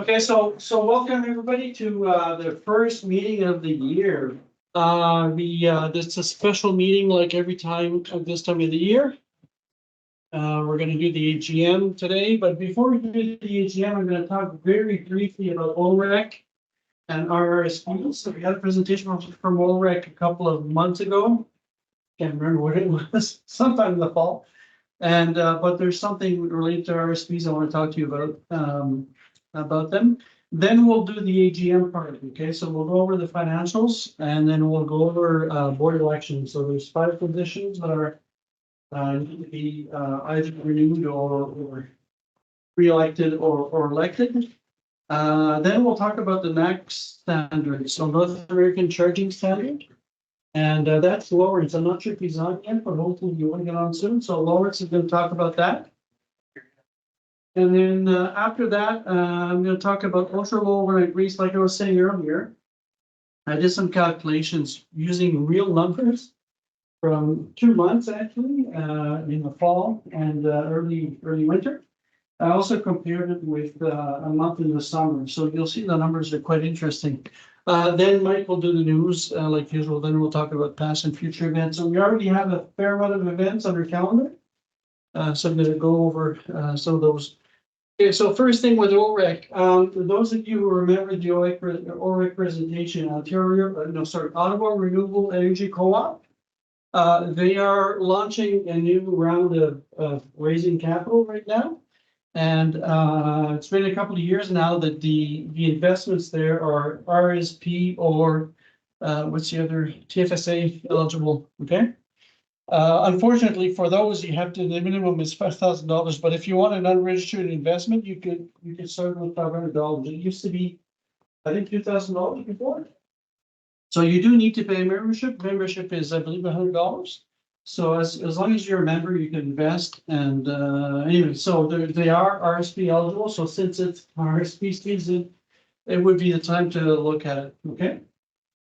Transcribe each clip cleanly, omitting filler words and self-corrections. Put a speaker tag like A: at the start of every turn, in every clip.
A: Okay, so welcome everybody to the first meeting of the year. This is a special meeting like every time at this time of the year. We're going to do the AGM today, but before we do the AGM, I'm going to talk very briefly about OREC and RRSPs. So we had a presentation from OREC a couple of months ago. Can't remember what it was, sometime in the fall. And but there's something related to RRSPs I want to talk to you about them. Then we'll do the AGM part. Okay, so we'll go over the financials and then we'll go over board elections. So there's 5 positions that are need to be either renewed or re-elected or elected. Then we'll talk about the NACS standard, so North American Charging Standard. And that's Lawrence. I'm not sure if he's on yet, but hopefully you want to get on soon. So Lawrence is going to talk about that. And then after that, I'm going to talk about ultra low overnight rates. Like I was saying earlier, I did some calculations using real numbers from 2 months actually in the fall and early winter. I also compared it with a month in the summer. So you'll see the numbers are quite interesting. Then Mike will do the news like usual. Then we'll talk about past and future events. So we already have a fair amount of events on our calendar. So I'm going to go over some of those. Okay, so first thing with OREC, for those of you who remember the OREC presentation, Ottawa Renewable Energy Co-op, they are launching a new round of raising capital right now. And it's been a couple of years now that the investments there are RSP or what's the other, TFSA eligible, okay? Unfortunately for those, the minimum is $5,000, but if you want an unregistered investment, you could start with $500. It used to be, I think, $2,000 before. So you do need to pay membership. Membership is, I believe, $100. So as long as you're a member, you can invest. And anyway, so they are RSP eligible. So since it's RSP season, it would be the time to look at it. Okay.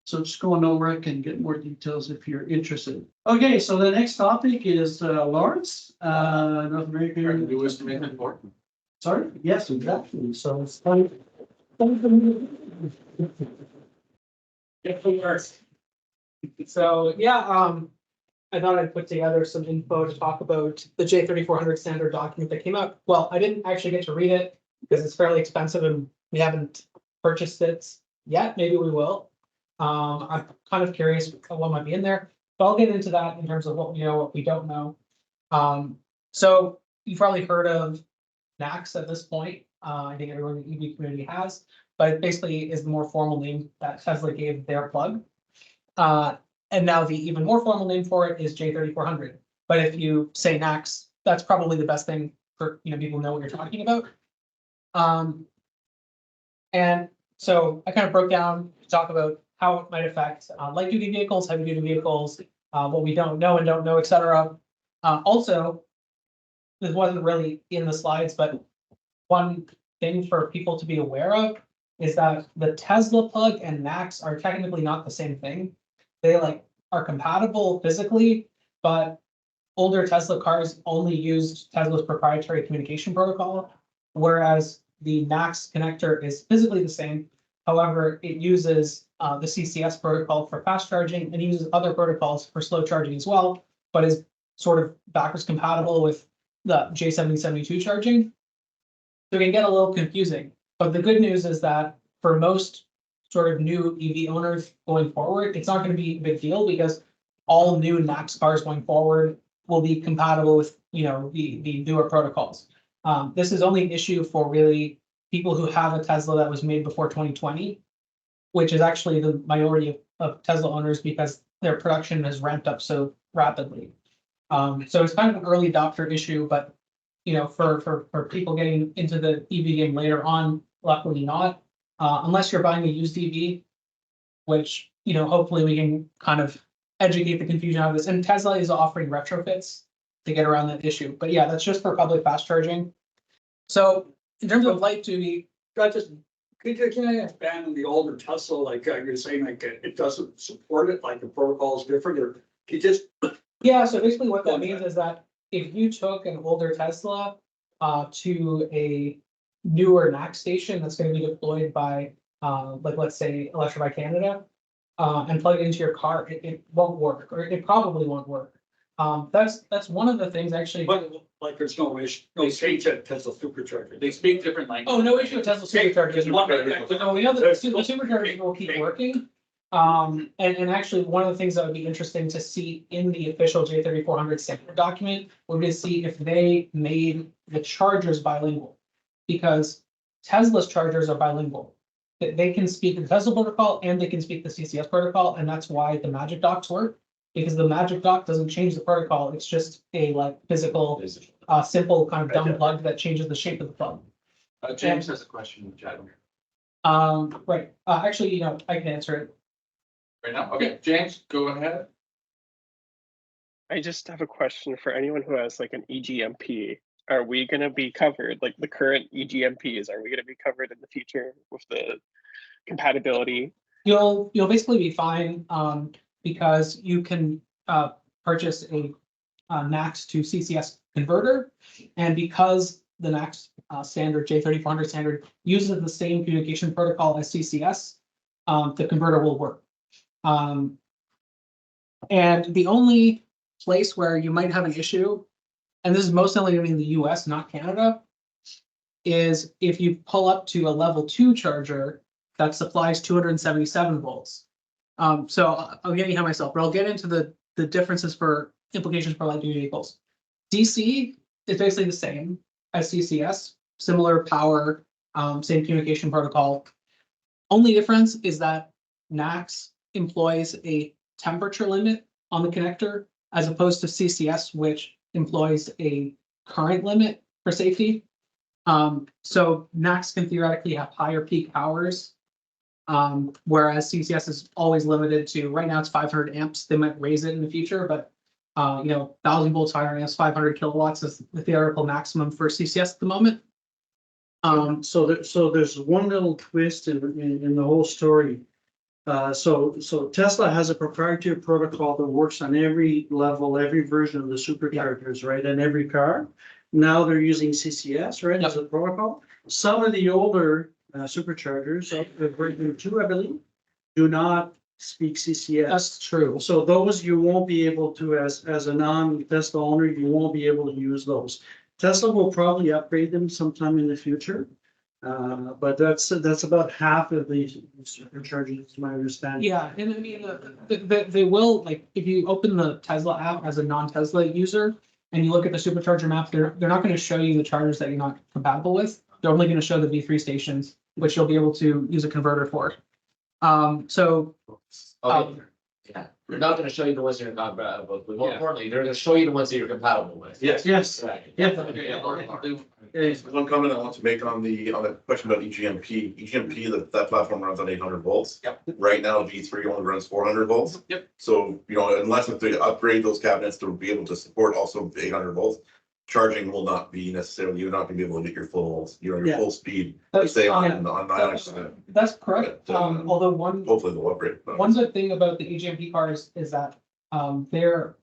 A: So just go on OREC and get more details if you're interested. Okay, so the next topic is Lawrence, North American.
B: Newest to make it important.
A: Sorry? Yes, exactly. So it's time.
C: So yeah, I thought I'd put together some info to talk about the J3400 standard document that came out. Well, I didn't actually get to read it because it's fairly expensive and we haven't purchased it yet. Maybe we will. I'm kind of curious what might be in there, but I'll get into that in terms of what we know, what we don't know. So you've probably heard of NACS at this point. I think everyone in the EV community has, but it basically is the more formal name that Tesla gave their plug. And now the even more formal name for it is J3400. But if you say NACS, that's probably the best thing for people know what you're talking about. And so I kind of broke down to talk about how it might affect light duty vehicles, heavy duty vehicles, what we don't know and don't know, etc. Also, this wasn't really in the slides, but one thing for people to be aware of is that the Tesla plug and NACS are technically not the same thing. They are compatible physically, but older Tesla cars only used Tesla's proprietary communication protocol, whereas the NACS connector is physically the same. However, it uses the CCS protocol for fast charging and uses other protocols for slow charging as well, but is sort of backwards compatible with the J7072 charging. So it can get a little confusing. But the good news is that for most sort of new EV owners going forward, it's not going to be a big deal because all new NACS cars going forward will be compatible with the newer protocols. This is only an issue for really people who have a Tesla that was made before 2020, which is actually the majority of Tesla owners because their production has ramped up so rapidly. So it's kind of an early adopter issue, but for people getting into the EV game later on, luckily not, unless you're buying a used EV, which hopefully we can kind of educate the confusion out of this. And Tesla is offering retrofits to get around that issue. But yeah, that's just for public fast charging. So in terms of light duty,
D: Can I expand on the older Tesla, like you're saying, like it doesn't support it, like the protocol is different, or you just?
C: Yeah, so basically what that means is that if you took an older Tesla to a newer NACS station that's gonna be deployed by, like, let's say, Electrify Canada, and plug it into your car, it won't work, or it probably won't work. That's one of the things actually.
D: But like, there's no issue, no change at Tesla supercharger.
B: They speak different languages.
C: Oh, no issue with Tesla superchargers.
D: One-
C: But no, the superchargers will keep working. And actually, one of the things that would be interesting to see in the official J3400 standard document would be to see if they made the chargers bilingual. Because Tesla's chargers are bilingual. They can speak the Tesla protocol and they can speak the CCS protocol, and that's why the Magic Docks work. Because the Magic Dock doesn't change the protocol, it's just a like physical, simple kind of dumb plug that changes the shape of the plug.
B: James has a question in the chat.
C: Right, actually, I can answer it.
B: Right now, okay, James, go ahead.
E: I just have a question for anyone who has like an EGMP. Are we gonna be covered, like the current EGMPs, are we gonna be covered in the future with the compatibility?
C: You'll basically be fine, because you can purchase a NACS to CCS converter. And because the NACS standard J3400 standard uses the same communication protocol as CCS, the converter will work. And the only place where you might have an issue, and this is most only in the US, not Canada, is if you pull up to a level 2 charger that supplies 277 volts. So I'm getting ahead of myself, but I'll get into the differences for implications for light duty vehicles. DC is basically the same as CCS, similar power, same communication protocol. Only difference is that NACS employs a temperature limit on the connector as opposed to CCS, which employs a current limit for safety. So NACS can theoretically have higher peak powers, whereas CCS is always limited to, right now it's 500 amps. They might raise it in the future, but 1,000 volts higher amps, 500 kilowatts is the theoretical maximum for CCS at the moment.
A: So there's one little twist in the whole story. So Tesla has a proprietary protocol that works on every level, every version of the superchargers, right? And every car. Now they're using CCS, right, as a protocol. Some of the older superchargers, version 2, I believe, do not speak CCS.
C: That's true.
A: So those you won't be able to, as a non-Tesla owner, you won't be able to use those. Tesla will probably upgrade them sometime in the future. But that's about half of the superchargers, to my understanding.
C: Yeah, and I mean, they will, like, if you open the Tesla app as a non-Tesla user and you look at the supercharger map, they're not going to show you the chargers that you're not compatible with. They're only going to show the V3 stations, which you'll be able to use a converter for.
F: Yeah, they're not gonna show you the ones you're not compatible with, but more importantly, they're gonna show you the ones that you're compatible with.
B: Yes.
A: Yes.
F: Right.
G: One comment I want to make on the question about EGMP. EGMP, that platform runs on 800 volts.
B: Yep.
G: Right now, G3 only runs 400 volts.
B: Yep.
G: So, unless if they upgrade those cabinets to be able to support also 800 volts, charging will not be necessarily, you're not gonna be able to get your full speed,
C: That's,
G: say on NACS.
C: that's correct.
G: But,
C: Although
G: Hopefully they'll upgrade.
C: one good thing about the EGMP cars is that their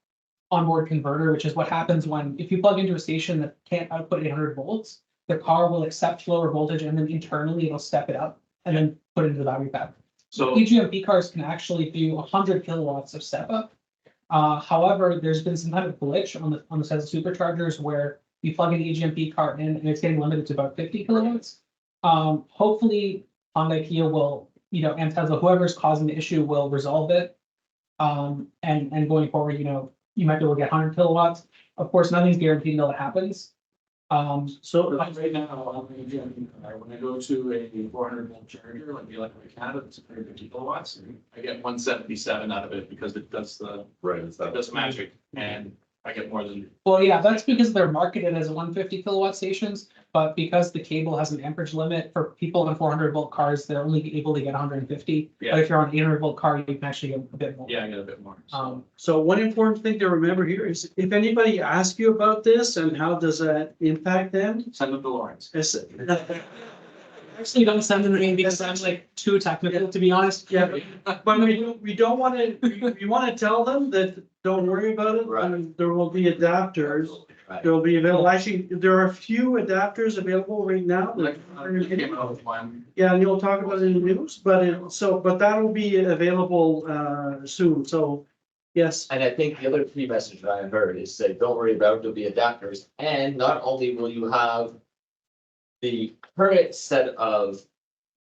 C: onboard converter, which is what happens if you plug into a station that can't output 800 volts, the car will accept lower voltage and then internally it'll step it up and then put it into the battery pack.
B: So
C: EGMP cars can actually do 100 kilowatts of step up. However, there's been some kind of glitch on the Tesla superchargers where you plug an EGMP car in and it's getting limited to about 50 kilowatts. Hopefully Hyundai, Kia will, and Tesla, whoever's causing the issue will resolve it. And going forward, you might be able to get 100 kilowatts. Of course, nothing's guaranteed until it happens.
A: So
B: right now, when I go to a 400 volt charger, like the Electrify Canada, it's 150 kilowatts, I get 177 out of it because it does the magic, and I get more than.
C: Well, yeah, that's because they're marketed as 150 kilowatt stations, but because the cable has an amperage limit for people on 400 volt cars, they're only able to get 150.
B: Yeah.
C: But if you're on an 800 volt car, you can actually get a bit more.
B: Yeah, I get a bit more. So.
A: So one important thing to remember here is if anybody asks you about this and how does that impact them?
B: Send them to Lawrence.
C: Actually, don't send them to me because I'm like too technical, to be honest.
A: Yeah, but we don't want to, we want to tell them that, don't worry about it.
F: Right.
A: There will be adapters
F: Right.
A: They'll be available. Actually, there are a few adapters available right now.
B: Like, came out with one.
A: Yeah, and you'll talk about it in the news, but that'll be available soon, so, yes.
F: And I think the other key message that I heard is that don't worry about, there'll be adapters, and not only will you have the current set of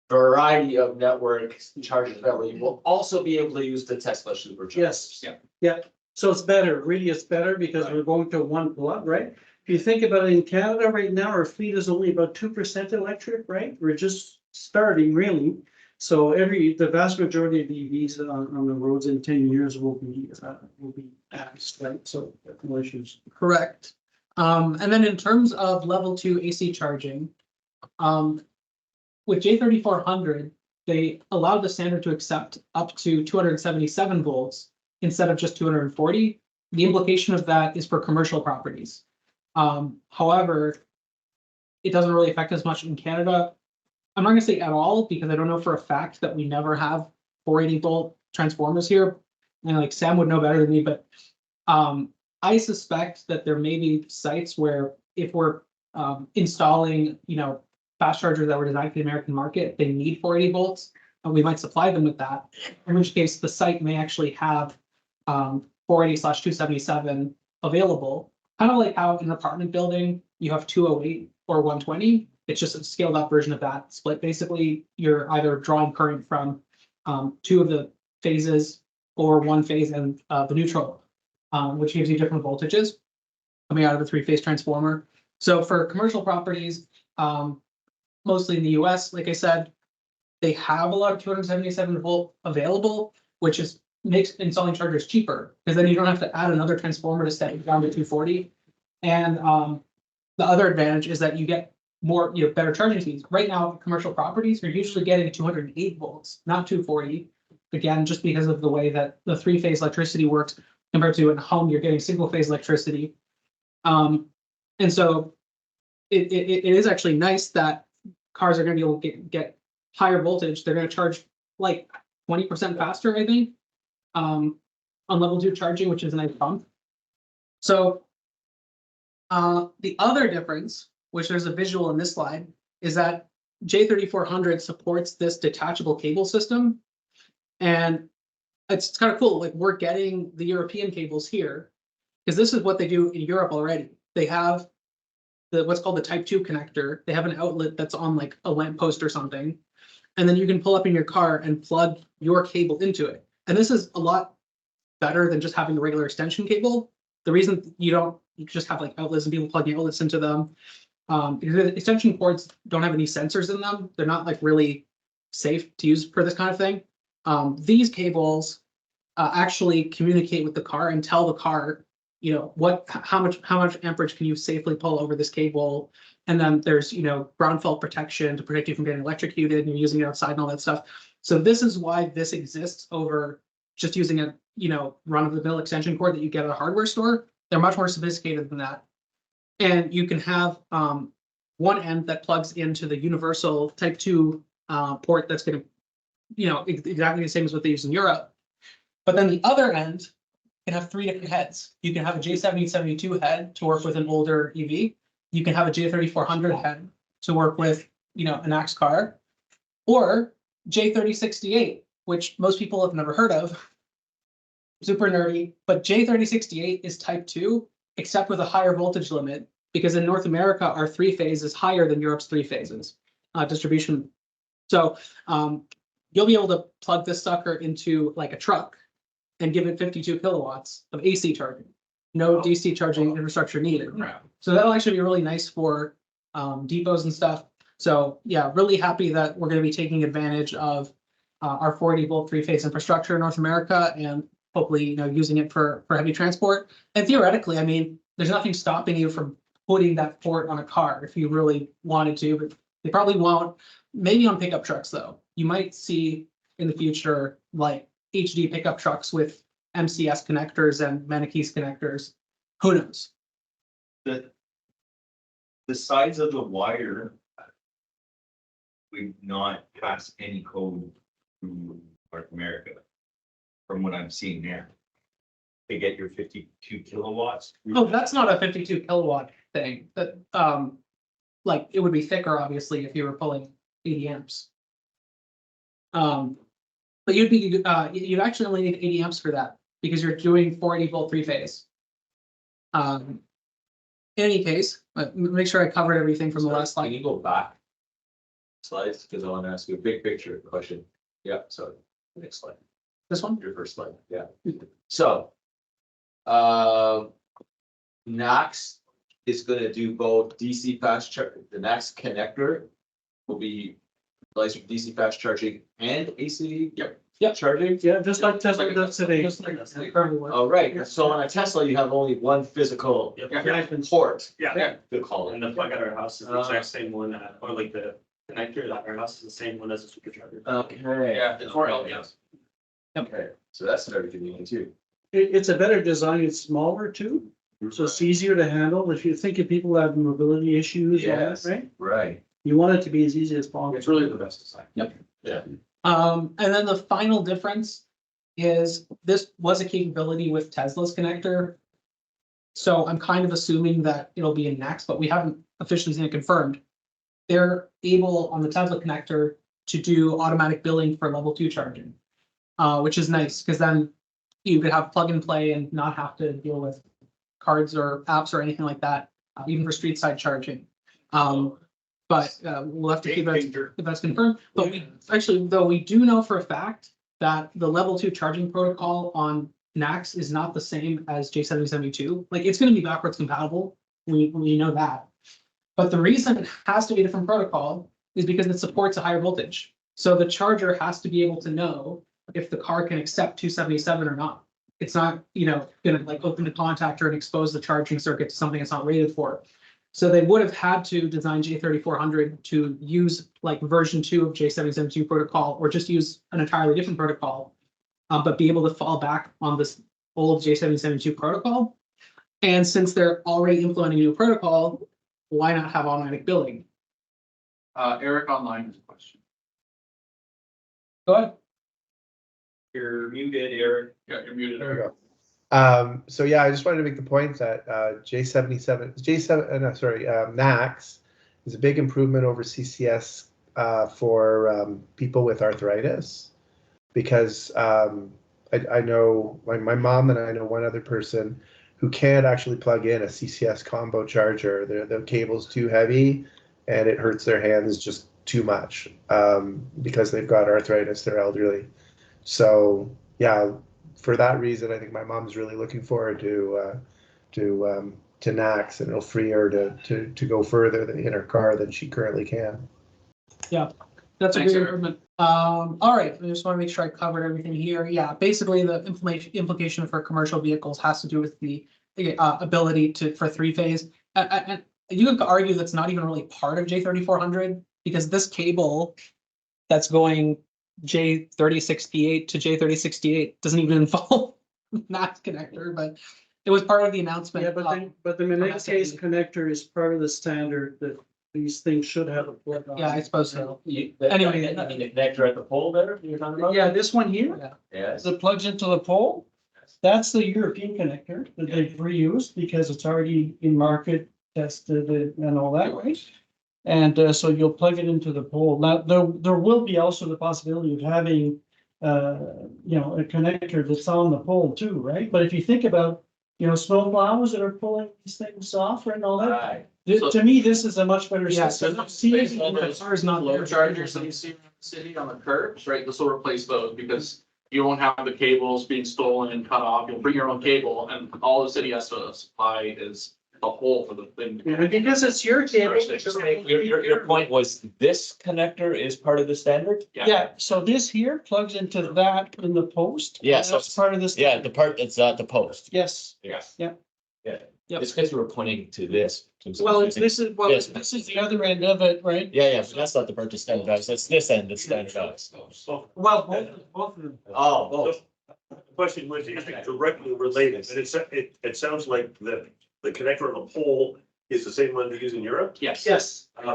F: variety of network chargers available, you will also be able to use the Tesla superchargers.
A: Yes. Yeah, so it's better, really it's better because we're going to one plug, right? If you think about it, in Canada right now, our fleet is only about 2% electric, right? We're just starting really. So the vast majority of EVs on the roads in 10 years will be axed, right? So no issues.
C: Correct. And then in terms of level 2 AC charging, with J3400, they allowed the standard to accept up to 277 volts instead of just 240. The implication of that is for commercial properties. However, it doesn't really affect us much in Canada. I'm not gonna say at all because I don't know for a fact that we never have 480 volt transformers here. And like Sam would know better than me, but I suspect that there may be sites where if we're installing, fast chargers that were designed for the American market, they need 480 volts, and we might supply them with that. In which case, the site may actually have 480/277 available. Kind of like how in an apartment building you have 208 or 120. It's just a scaled up version of that split. Basically, you're either drawing current from two of the phases or one phase and the neutral, which gives you different voltages coming out of a three-phase transformer. So for commercial properties, mostly in the US, like I said, they have a lot of 277 volt available, which makes installing chargers cheaper because then you don't have to add another transformer to set it down to 240. And the other advantage is that you get more, better charging speeds. Right now, commercial properties, you're usually getting 208 volts, not 240. Again, just because of the way that the three-phase electricity works compared to at home, you're getting single-phase electricity. And so it is actually nice that cars are going to be able to get higher voltage. They're going to charge like 20% faster, I think, on level 2 charging, which is a nice bump. So the other difference, which there's a visual in this slide, is that J3400 supports this detachable cable system. And it's kind of cool. Like we're getting the European cables here because this is what they do in Europe already. They have what's called the Type 2 connector. They have an outlet that's on like a lamppost or something. And then you can pull up in your car and plug your cable into it. And this is a lot better than just having a regular extension cable. The reason you just have like outlets and people plugging outlets into them, because the extension cords don't have any sensors in them. They're not like really safe to use for this kind of thing. These cables actually communicate with the car and tell the car, how much amperage can you safely pull over this cable. And then there's, ground fault protection to protect you from getting electrocuted and you're using it outside and all that stuff. So this is why this exists over just using a, run-of-the-mill extension cord that you get at a hardware store. They're much more sophisticated than that. And you can have one end that plugs into the universal Type 2 port that's going to, exactly the same as what they use in Europe. But then the other end can have three different heads. You can have a J7072 head to work with an older EV. You can have a J3400 head to work with, a NACS car, or J3068, which most people have never heard of. Super nerdy, but J3068 is Type 2, except with a higher voltage limit, because in North America, our three-phase is higher than Europe's three phases distribution. So you'll be able to plug this sucker into like a truck and give it 52 kilowatts of AC charging. No DC charging infrastructure needed. So that'll actually be really nice for depots and stuff. So yeah, really happy that we're going to be taking advantage of our 480 volt three-phase infrastructure in North America and hopefully, using it for heavy transport. And theoretically, I mean, there's nothing stopping you from putting that port on a car if you really wanted to, but they probably won't. Maybe on pickup trucks though. You might see in the future like HD pickup trucks with MCS connectors and Maniquis connectors. Who knows?
H: The size of the wire would not pass any code through North America, from what I'm seeing there. to get your 52 kilowatts.
C: Oh, that's not a 52 kilowatt thing, that, like, it would be thicker, obviously, if you were pulling 80 amps. But you'd actually only need 80 amps for that, because you're doing 480 volt three phase. In any case, make sure I covered everything from the last
F: Can
C: slide.
F: you go back? Slides, because I want to ask you a big picture question. Yeah, sorry. Next slide.
C: This one?
F: Your first slide, yeah. So. NACS is gonna do both DC fast charge, the NACS connector will be licensed for DC fast charging and AC.
C: Yep.
F: Charging.
A: Yeah, just like Tesla does today.
C: Just like that's the current one.
F: Oh, right, so on a Tesla, you have only one physical port.
H: Yeah.
F: To call
I: And
F: it.
I: the plug at our house is the exact same one, or like the connector at our house is the same one as the supercharger.
F: Okay.
B: Yeah, it's more LEDs.
F: Okay, so that's very convenient too.
A: It's a better design. It's smaller too, so it's easier to handle. If you think of people that have mobility issues, all that,
F: Yes.
A: right?
F: Right.
A: You want it to be as easy as possible.
B: It's really the best design.
C: And then the final difference is this was a capability with Tesla's connector. So I'm kind of assuming that it'll be in NACS, but we haven't officially seen it confirmed. They're able on the Tesla connector to do automatic billing for level 2 charging, which is nice because then you could have plug and play and not have to deal with cards or apps or anything like that, even for street side charging. But we'll have to see if that's confirmed. But we actually, though, we do know for a fact that the level 2 charging protocol on NACS is not the same as J772. Like, it's going to be backwards compatible. We know that. But the reason it has to be a different protocol is because it supports a higher voltage. So the charger has to be able to know if the car can accept 277 or not. It's not, gonna like open the contactor and expose the charging circuit to something it's not rated for. So they would have had to design J3400 to use like version 2 of J772 protocol, or just use an entirely different protocol, but be able to fall back on this old J772 protocol. And since they're already implementing a new protocol, why not have automatic billing?
B: Eric online has a question.
C: Go ahead.
H: You're muted, Eric.
B: Yeah, you're muted,
J: There we
B: Eric.
J: go. So yeah, I just wanted to make the point that NACS is a big improvement over CCS for people with arthritis, because I know my mom and I know one other person who can't actually plug in a CCS combo charger. The cable's too heavy and it hurts their hands just too much because they've got arthritis, they're elderly. So yeah, for that reason, I think my mom's really looking forward to NACS, and it'll free her to go further in her car than she currently can.
C: Yeah, that's a
B: Thanks,
C: good
B: Eric.
C: improvement. All right, I just want to make sure I covered everything here. Yeah, basically the implication for commercial vehicles has to do with the ability for 3-phase. And you could argue that's not even really part of J3400, because this cable that's going J3068 to J3068 doesn't even involve NACS connector, but it was part of the announcement.
A: Yeah, but the Minute case connector is part of the standard that these things should have a plug on.
C: Yeah, I suppose so.
F: Anyway, I mean, the connector at the pole there, you're talking about?
A: Yeah, this one here,
F: Yes.
A: that plugs into the pole, that's the European connector that they've reused because it's already in market, tested and all that, right? And so you'll plug it into the pole. Now, there will be also the possibility of having, a connector that's on the pole too, right? But if you think about, snow plows that are pulling these things off and all that,
F: Right.
A: to me, this is a much better
C: Yeah,
A: system.
B: So
A: See,
B: replace all
A: the
B: those
A: car's not
B: low
A: there.
B: chargers that you see in the city on the curbs, right? This will replace those because you won't have the cables being stolen and cut off. You'll bring your own cable, and all the city has to supply is the hole for the thing.
A: Yeah, because it's your cable.
F: Your point was this connector is part of the standard?
A: Yeah, so this here plugs into that in the post.
K: Yeah,
A: and
K: so
A: that's part of this.
K: Yeah, the part that's at the post.
A: Yes.
F: Yes.
A: Yeah.
F: Yeah.
C: Yep.
F: It's because you were pointing to this.
A: Well, this is
K: Yes.
A: this is the other end of it, right?
K: Yeah, but that's not the part that's standardized. It's this end that's standardized.
I: So,
A: Well, both of them.
F: Oh, both.
I: the question was, is it directly related? And it sounds like the connector on the pole is the same one they use in Europe.
B: Yes.
A: Yes.
I: And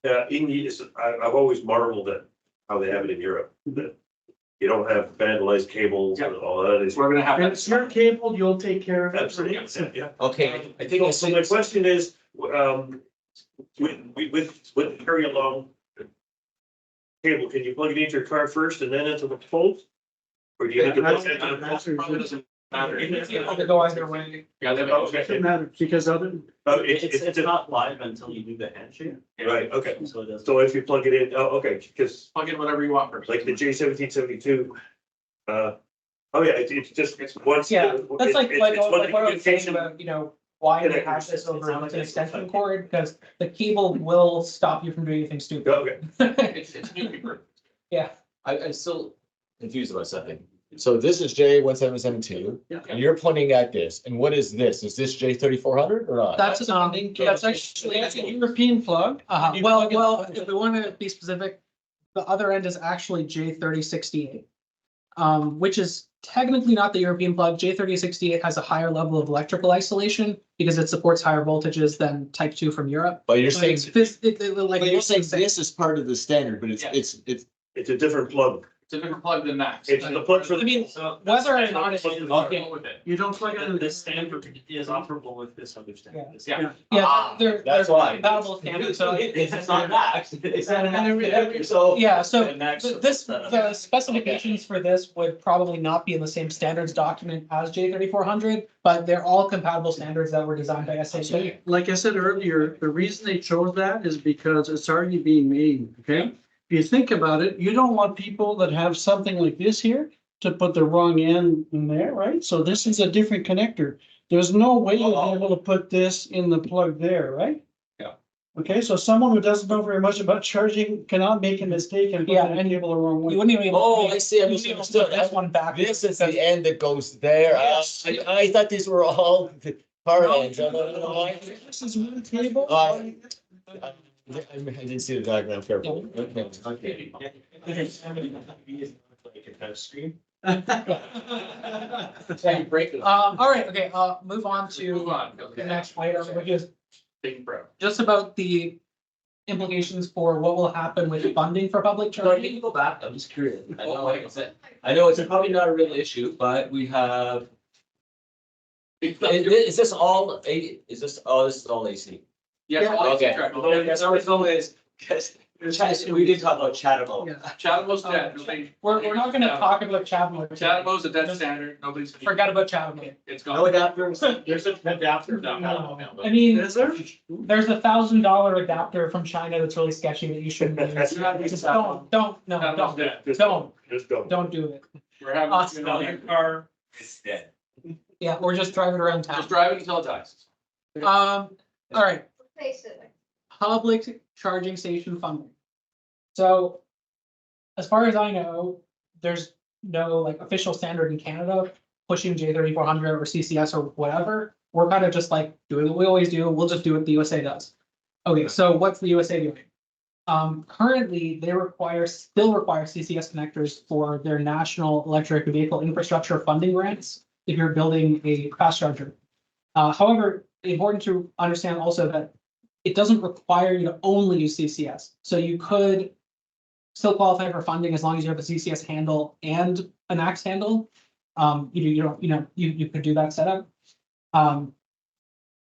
I: I've always marveled at how they have it in Europe. That you don't have vandalized cables and all that. Is
B: We're gonna have.
A: And it's your cable, you'll take care of it.
I: absolutely, yeah.
F: Okay, I think I
I: So
F: see.
I: my question is, with the carry along cable, can you plug it into your car first and then into the pole? Or do you have to plug it into the pole?
B: Probably doesn't matter.
C: It's able to go either way.
B: Yeah, they
I: Oh,
A: It
I: okay.
A: doesn't matter, because other,
I: Oh,
H: It's not live until you do the handshake.
I: Right, okay.
H: So it doesn't.
I: So if you plug it in, oh, okay, because
B: plug in whatever you want first.
I: like the J1772, oh yeah, it's just, it's once.
C: Yeah, that's like,
I: it's
C: like
I: one
C: what I was saying
I: communication.
C: about, why they have this over an extension cord, because the cable will stop you from doing anything stupid.
I: Okay,
B: It's new paper.
F: I'm still confused about something. So this is J1772,
A: Yeah.
F: and you're pointing at this, and what is this? Is this J3400 or not?
C: That's actually,
A: that's a European plug. You
C: well,
A: plug it-
C: well, if we want to be specific, the other end is actually J3068. Which is technically not the European plug. J3068 has a higher level of electrical isolation because it supports higher voltages than Type 2 from Europe.
F: But you're
C: But
F: saying,
C: it's like.
F: but you're saying this is part of the standard, but it's,
B: Yeah.
F: it's,
I: it's a different plug.
B: It's a different plug than NACS.
I: It's the plug for.
C: I mean,
H: So
C: whether or not it's.
B: Okay with it.
A: You don't plug it in.
H: this standard is operable with this other standard.
B: Yeah.
C: Yeah, they're
F: that's why.
C: compatible standards, so.
H: It's not that. It's not an so.
C: Yeah, so
H: The next-
C: the specifications for this would probably not be in the same standards document as J3400, but they're all compatible standards that were designed by SAP.
A: Like I said earlier, the reason they chose that is because it's already being made, okay? If you think about it, you don't want people that have something like this here to put the wrong end in there, right? So this is a different connector. There's no way you'll be able to put this in the plug there, right?
B: Yeah.
A: Okay, so someone who doesn't know very much about charging cannot make a mistake and put
C: Yeah,
A: that
C: and
A: cable the wrong
C: You
A: way.
C: wouldn't even. be able to
F: oh,
C: make-
F: I see, I
C: you wouldn't even be able to
F: misunderstood.
C: put This one back.
F: This is the end that goes there. I thought these were all the car ends.
A: This is one cable.
F: I didn't see the diagram carefully. Okay, okay.
H: Like a touch screen.
B: That's how you break it.
C: All right, okay, move on
B: Move
C: to
B: on.
C: the next item, which is
B: Big bro.
C: just about the implications for what will happen with funding for public
F: Sorry, can
C: charging.
F: you go back? I'm just curious. I know it's probably not a real issue, but we have, is this all, is this, oh, this is all AC?
B: Yes.
F: Okay.
B: That's
F: It's always, we did talk about Chatham.
C: Yeah.
B: Chathamoo's dead. Nobody-
C: We're not gonna talk about Chatham.
B: Chathamoo's a dead standard. Nobody's.
C: Forgot about Chatham.
B: It's
F: No
B: gone.
F: adapters?
H: There's an adapter.
C: No, I mean,
A: Is there?
C: there's $1,000 adapter from China that's really sketchy that you shouldn't use. Just don't, no,
B: Chathamoo's
C: don't,
B: dead.
I: Just
C: don't
I: don't.
C: do it.
B: We're having.
C: Awesome.
B: Just
H: car.
F: It's dead.
C: Yeah, or just drive it around town.
B: drive it until it dies.
C: All right,
L: Face it.
C: public charging station funding. So as far as I know, there's no like official standard in Canada pushing J3400 or CCS or whatever. We're kind of just like doing what we always do. We'll just do what the USA does. Okay, so what's the USA doing? Currently, they still require CCS connectors for their national electric vehicle infrastructure funding grants if you're building a fast charger. However, important to understand also that it doesn't require you to only use CCS. So you could still qualify for funding as long as you have a CCS handle and a NACS handle. You could do that setup. But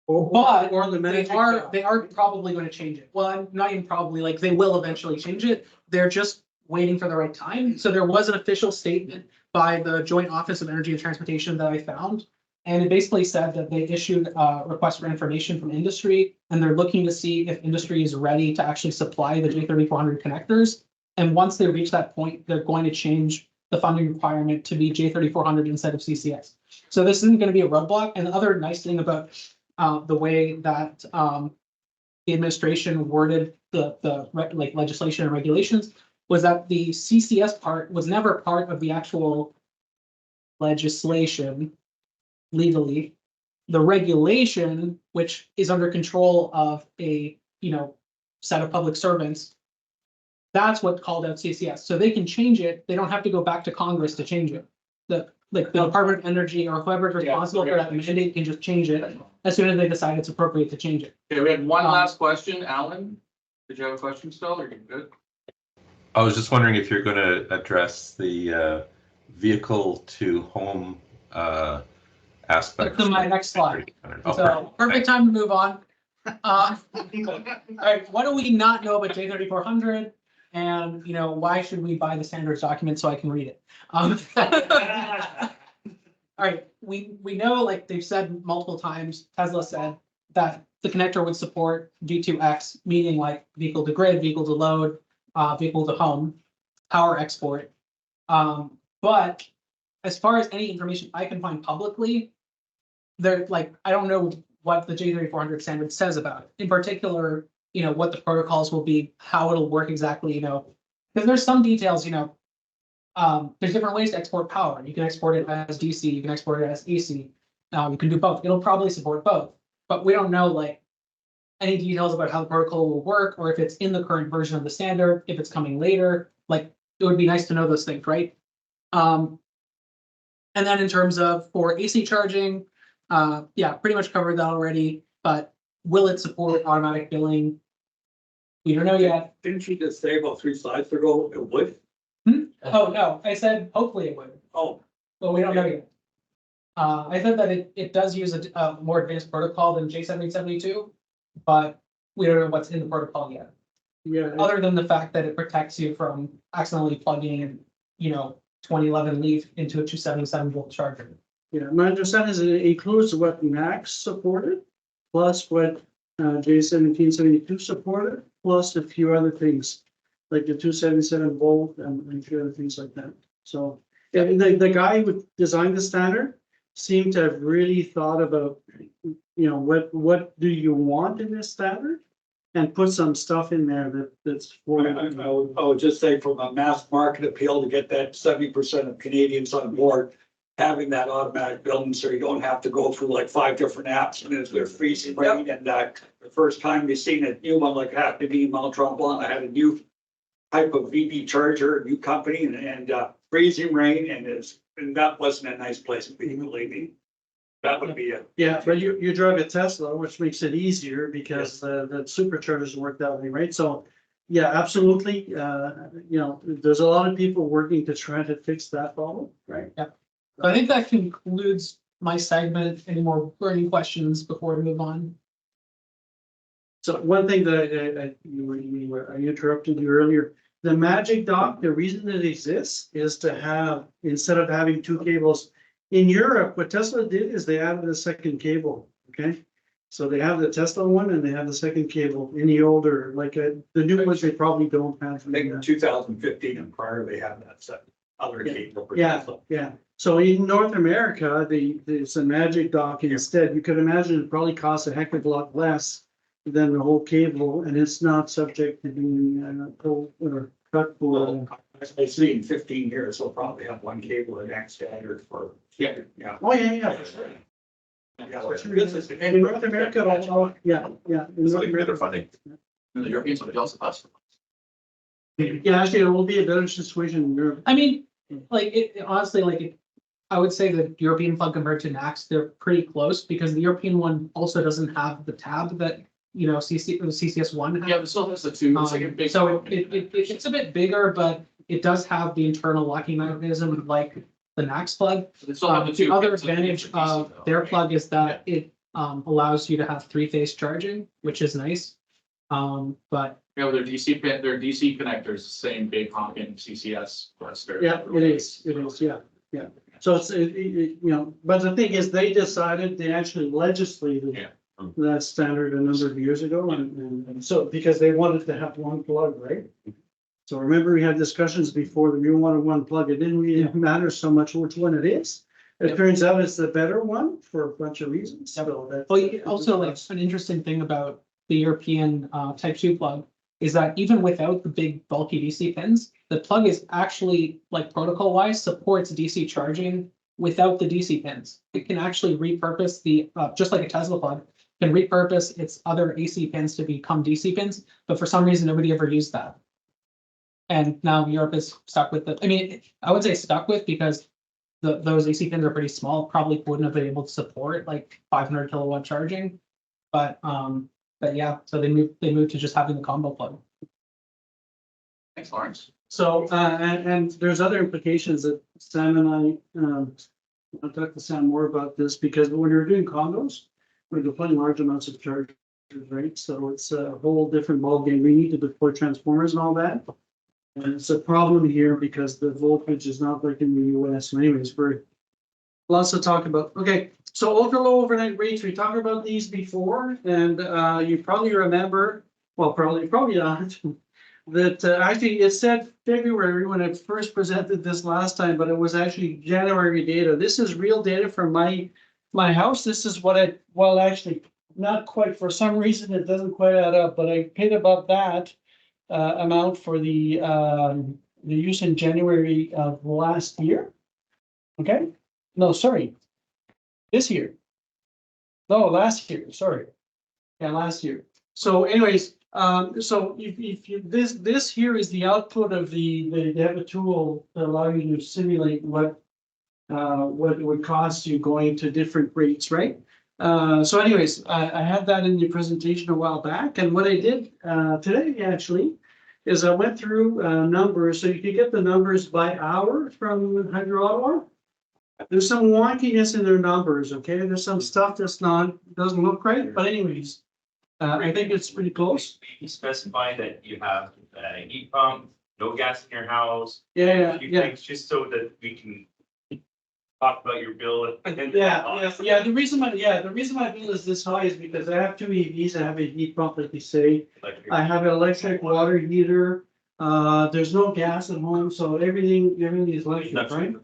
A: Or the
C: they are probably going to change it. Well, not even probably, like they will eventually change it. They're just waiting for the right time. So there was an official statement by the Joint Office of Energy and Transportation that I found. And it basically said that they issued a request for information from industry, and they're looking to see if industry is ready to actually supply the J3400 connectors. And once they reach that point, they're going to change the funding requirement to be J3400 instead of CCS. So this isn't going to be a roadblock. And the other nice thing about the way that the administration worded the legislation and regulations was that the CCS part was never part of the actual legislation legally. The regulation, which is under control of a set of public servants, that's what called out CCS. So they can change it. They don't have to go back to Congress to change it. The Department of Energy or whoever's responsible for that mandate can just change it as soon as they decide it's appropriate to change it.
B: Okay, we had one last question. Alan, did you have a question still, or you good?
L: I was just wondering if you're gonna address the vehicle to home aspect.
C: That's my next slide.
L: Oh,
C: So perfect time to move on. All right, what do we not know about J3400? And why should we buy the standards document so I can read it? All right, we know, like they've said multiple times, Tesla said that the connector would support V2X, meaning like vehicle to grid, vehicle to load, vehicle to home, power export. But as far as any information I can find publicly, I don't know what the J3400 standard says about it. In particular, what the protocols will be, how it'll work exactly, because there's some details, there's different ways to export power. You can export it as DC, you can export it as AC. You can do both. It'll probably support both, but we don't know like any details about how the protocol will work, or if it's in the current version of the standard, if it's coming later. Like it would be nice to know those things, right? And then in terms of for AC charging, yeah, pretty much covered that already, but will it support automatic billing? We don't know yet.
D: Didn't you just say about 3 slides ago it would?
C: Oh, no, I said hopefully it would,
D: Oh,
C: but we don't know yet. I said that it does use a more advanced protocol than J772, but we don't know what's in the protocol yet.
A: Yeah,
C: Other than the fact that it protects you from accidentally plugging in, 2011 Leaf into a 277-volt charger.
A: yeah, my understanding is it includes what NACS supported, plus what J1772 supported, plus a few other things, like the 277-volt and a few other things like that. So, yeah, the guy who designed the standard seemed to have really thought about, what do you want in this standard? And put some stuff in there that's for.
D: I would just say from a mass market appeal to get that 70% of Canadians on board, having that automatic billing, so you don't have to go through like 5 different apps and it's they're freezing rain. And the first time we seen a new one like happened to me in Mount Tremblant, I had a new type of EV charger, a new company, and freezing rain, and that wasn't a nice place to be, believe me. That would be it.
A: Yeah, but you drive a Tesla, which makes it easier because the superchargers work that way, right? So, yeah, absolutely. There's a lot of people working to try to fix that problem, right?
C: Yeah. So I think that concludes my segment. Any more burning questions before we move on?
A: So one thing that I interrupted you earlier, the Magic Dock, the reason it exists is to have, instead of having 2 cables. In Europe, what Tesla did is they added a second cable, okay? So they have the Tesla one and they have the second cable. In the older, the new ones, they probably don't have.
D: I think in 2015 and prior, they had that set other cable. for
A: Yeah,
D: Tesla.
A: yeah. So in North America, it's a Magic Dock instead. You could imagine it probably costs a heck of a lot less than the whole cable, and it's not subject to being pulled or cut for.
D: Well, I see in 15 years, they'll probably have 1 cable in that standard for. Yeah.
A: Oh, yeah, for sure. In North America, yeah. In
G: So
A: North
G: they can get
A: America.
G: their funding.
B: The Europeans would also cost.
A: Yeah, actually, it will be a better situation in Europe.
C: I mean, honestly, I would say the European plug compared to NACS, they're pretty close because the European one also doesn't have the tab that CCS1 has.
B: Yeah, but still has the 2. It's like a big.
C: So it's a bit bigger, but it does have the internal locking mechanism like the NACS plug.
B: They still have the 2.
C: The other advantage of their plug is that it allows you to have 3-phase charging, which is nice. But
B: Yeah, their DC connectors, the same big honking CCS.
A: Yeah, it is, yeah. So it's, but the thing is, they actually legislated that standard a number of years ago, and so, because they wanted to have 1 plug, right? So remember, we had discussions before that we wanted 1 plug. It didn't really matter so much which one it is. It turns out it's the better one for a bunch of reasons. So that's.
C: well, also an interesting thing about the European Type 2 plug is that even without the big bulky DC pins, the plug is actually, like protocol wise, supports DC charging without the DC pins. It can actually repurpose just like a Tesla plug, can repurpose its other AC pins to become DC pins, but for some reason, nobody ever used that. And now Europe is stuck with it. I mean, I would say stuck with because those AC pins are pretty small, probably wouldn't have been able to support like 500 kilowatt charging. But yeah, so they moved to just having the combo plug.
B: Thanks, Lawrence.
A: So, and there's other implications that Sam and I'll talk to Sam more about this, because when we're doing condos, we're deploying large amounts of chargers, right? So it's a whole different ballgame. We need to deploy transformers and all that. And it's a problem here because the voltage is not like in the US. So anyways, we're lots to talk about. Okay, so ultra low overnight rates, we talked about these before, and you probably remember, well, probably not, that actually it said February when I first presented this last time, but it was actually January data. This is real data from my house. This is what well, actually, not quite, for some reason, it doesn't quite add up, but I paid about that amount for the use in January of last year. Okay, no, sorry, this year. No, last year, sorry. Yeah, last year. So anyways, so if you, this here is the output of they have a tool that allow you to simulate what it would cost you going to different rates, right? So anyways, I had that in the presentation a while back, and what I did today actually is I went through numbers, so you can get the numbers by hour from Hydro Ottawa. There's some wonkiness in their numbers, okay? There's some stuff that's doesn't look right, but anyways, I think it's pretty close.
H: You specify that you have a heat pump, no gas in your house.
A: Yeah,
H: Few
A: yeah.
H: things, just so that we can talk about your bill.
A: Yeah. The reason my bill is this high is because I have two EVs. I have a heat pump, like you say. I have an electric water heater. There's no gas at home, so everything is electric, right?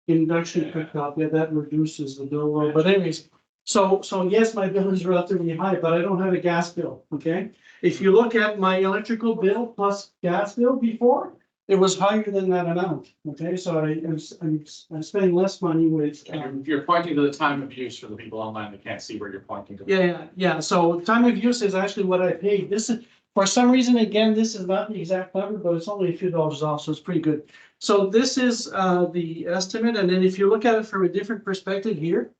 A: Induction cooktop, yeah, that reduces the bill load. But anyways, so yes, my bill is relatively high, but I don't have a gas bill, okay? If you look at my electrical bill plus gas bill before, it was higher than that amount, okay? So I'm spending less money with.
B: And you're pointing to the time of use for the people online that can't see where you're pointing to.
A: Yeah, so time of use is actually what I paid. This is, for some reason, again, this is not the exact number, but it's only a few dollars off, so it's pretty good. So this is the estimate, and then if you look at it from a different perspective here.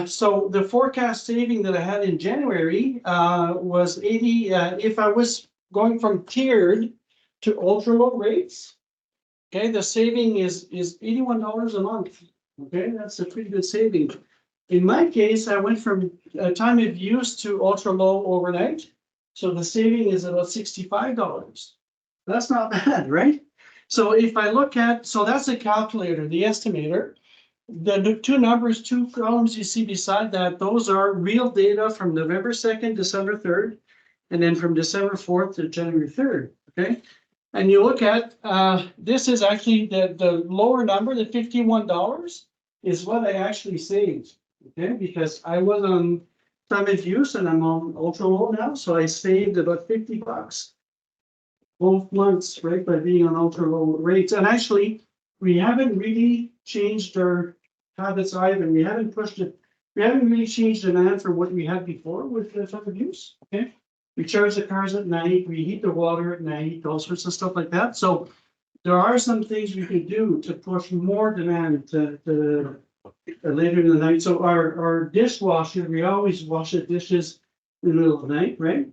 A: So the forecast saving that I had in January was 80, if I was going from tiered to ultra low rates. Okay, the saving is $81 a month. Okay, that's a pretty good saving. In my case, I went from time of use to ultra low overnight. So the saving is about $65. That's not bad, right? So if I look at, so that's the calculator, the estimator. The two columns you see beside that, those are real data from November 2nd, December 3rd, and then from December 4th to January 3rd, okay? And you look at, this is actually the lower number, the $51 is what I actually saved, okay? Because I was on time of use and I'm on ultra low now, so I saved about $50 both months, right, by being on ultra low rates. And actually, we haven't really changed our habits either. We haven't pushed it. We haven't really changed demand from what we had before with the time of use. Okay, we charge the cars at night. We heat the water at night. All sorts of stuff like that. So there are some things we could do to push more demand to later in the night. So our dishwasher, we always wash the dishes in the middle of the night, right?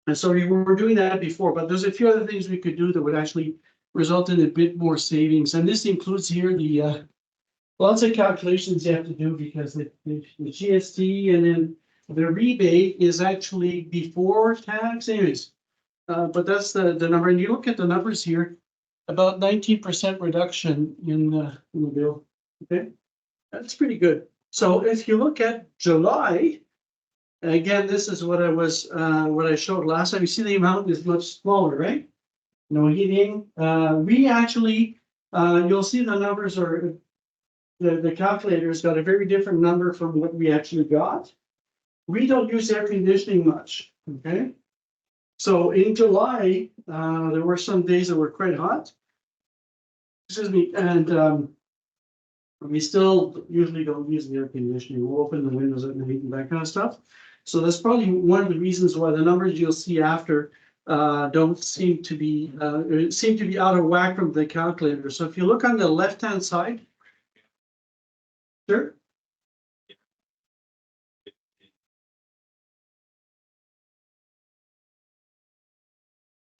A: And so we were doing that before, but there's a few other things we could do that would actually result in a bit more savings. And this includes here the lots of calculations you have to do because the GST and then the rebate is actually before tax anyways. But that's the number. And you look at the numbers here, about 19% reduction in the bill. Okay, that's pretty good. So if you look at July, again, this is what I showed last time. You see the amount is much smaller, right? No heating. We actually, you'll see the numbers are, the calculator's got a very different number from what we actually got. We don't use air conditioning much, okay? So in July, there were some days that were quite hot. Excuse me, and we still usually don't use the air conditioning. We'll open the windows at night and that kind of stuff. So that's probably one of the reasons why the numbers you'll see after don't seem to be out of whack from the calculator. So if you look on the left-hand side, sure.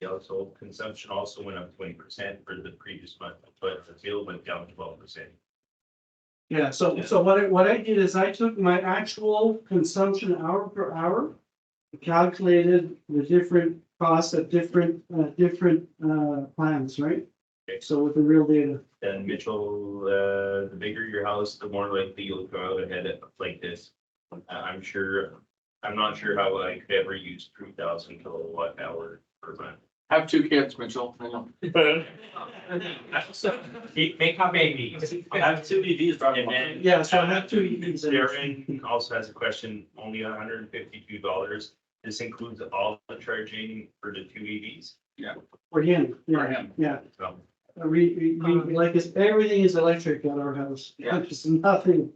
H: The household consumption also went up 20% for the previous month, but the bill went down 12%.
A: Yeah, so what I did is I took my actual consumption hour per hour, calculated the different costs of different plans, right?
H: Okay.
A: So with the real data.
H: Then Mitchell, the bigger your house, the more likely you'll go out ahead like this. I'm not sure how I could ever use 3,000 kilowatt hour per month.
B: Have two kids, Mitchell. I know.
H: Make my babies.
I: I have two EVs
H: And then
A: Yeah, so I have two EVs.
H: Darren also has a question, only $152. This includes all the charging for the two EVs.
A: For him,
B: For
A: yeah,
B: him.
A: yeah.
H: So
A: We like, everything is electric at our house.
B: Yeah.
A: Just nothing,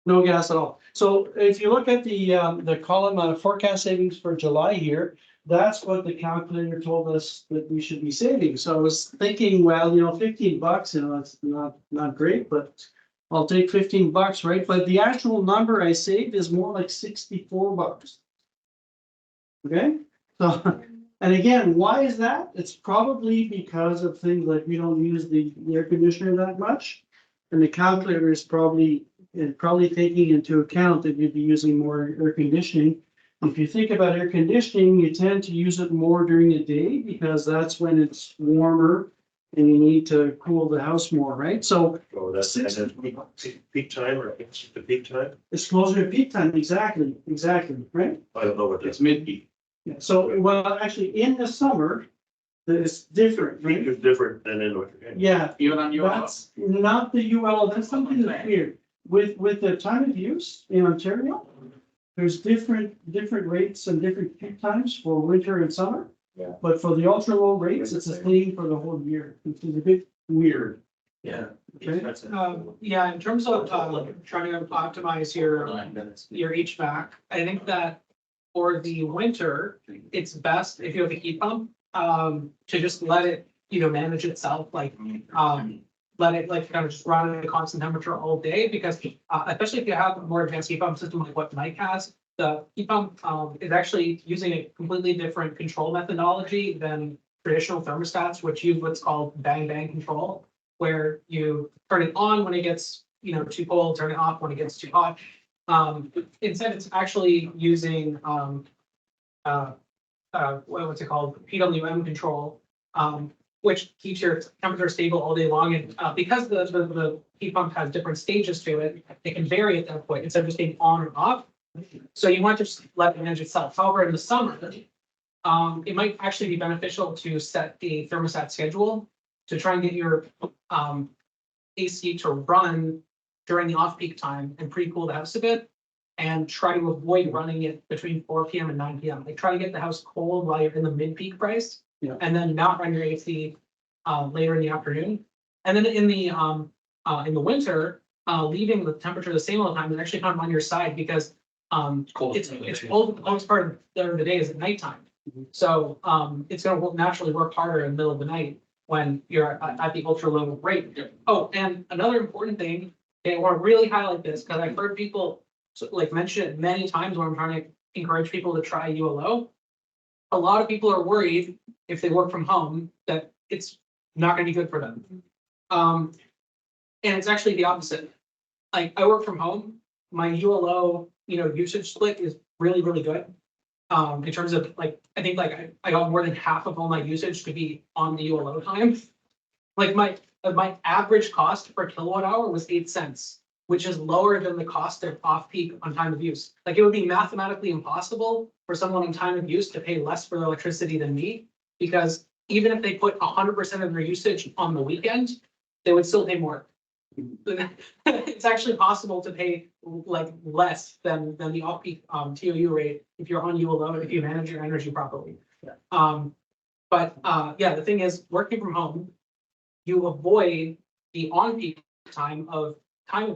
A: no gas at all. So if you look at the column forecast savings for July here, that's what the calculator told us that we should be saving. So I was thinking, well, $15, it's not great, but I'll take $15, right? But the actual number I saved is more like $64. Okay, so, and again, why is that? It's probably because of things like we don't use the air conditioner that much. And the calculator is probably taking into account that you'd be using more air conditioning. If you think about air conditioning, you tend to use it more during the day because that's when it's warmer and you need to cool the house more, right? So
I: Oh, that's, and then peak time or it's the peak time?
A: it's closer to peak time, exactly, right?
I: I don't know what
B: It's
I: that's.
B: mid-peak.
A: Yeah, so, well, actually, in the summer, it's different,
I: Peak
A: right?
I: is different than in winter.
A: Yeah,
B: Even on UL.
A: that's not the UL, that's something that's weird. With the time of use in Ontario, there's different rates and different peak times for winter and summer.
F: Yeah.
A: But for the ultra low rates, it's the same for the whole year, which is a bit weird.
F: Yeah.
A: Okay.
C: Yeah, in terms of trying to optimize your HVAC, I think that for the winter, it's best if you have a heat pump, to just let it, manage itself, let it kind of just run at a constant temperature all day, because especially if you have a more advanced heat pump system like what Mike has, the heat pump is actually using a completely different control methodology than traditional thermostats, which use what's called bang bang control, where you turn it on when it gets too cold, turn it off when it gets too hot. Instead, it's actually using what's it called, PWM control, which keeps your temperature stable all day long. And because the heat pump has different stages to it, it can vary at that point instead of just being on or off. So you want to just let it manage itself. However, in the summer, it might actually be beneficial to set a thermostat schedule to try and get your AC to run during the off-peak time and pre-cool the house a bit, and try to avoid running it between 4 p.m. and 9 p.m. Like try to get the house cold while you're in the mid-peak price, and then not run your AC later in the afternoon. And then in the winter, leaving the temperature the same all the time is actually kind of on your side, because it's cold. The coldest part of the day is at nighttime. So it's going to naturally work harder in the middle of the night when you're at the ultra low rate. Oh, and another important thing, I want to really highlight this because I've heard people mention it many times when I'm trying to encourage people to try ULO. A lot of people are worried if they work from home that it's not going to be good for them. And it's actually the opposite. Like I work from home, my ULO, usage split is really, really good. In terms of I think I got more than half of all my usage to be on the ULO time. Like my average cost per kilowatt hour was 8 cents, which is lower than the cost of off-peak on time of use. Like it would be mathematically impossible for someone on time of use to pay less for their electricity than me, because even if they put 100% of their usage on the weekend, they would still pay more. It's actually possible to pay less than the off-peak TOU rate if you're on ULO, if you manage your energy properly. But the thing is, working from home, you avoid the on-peak time of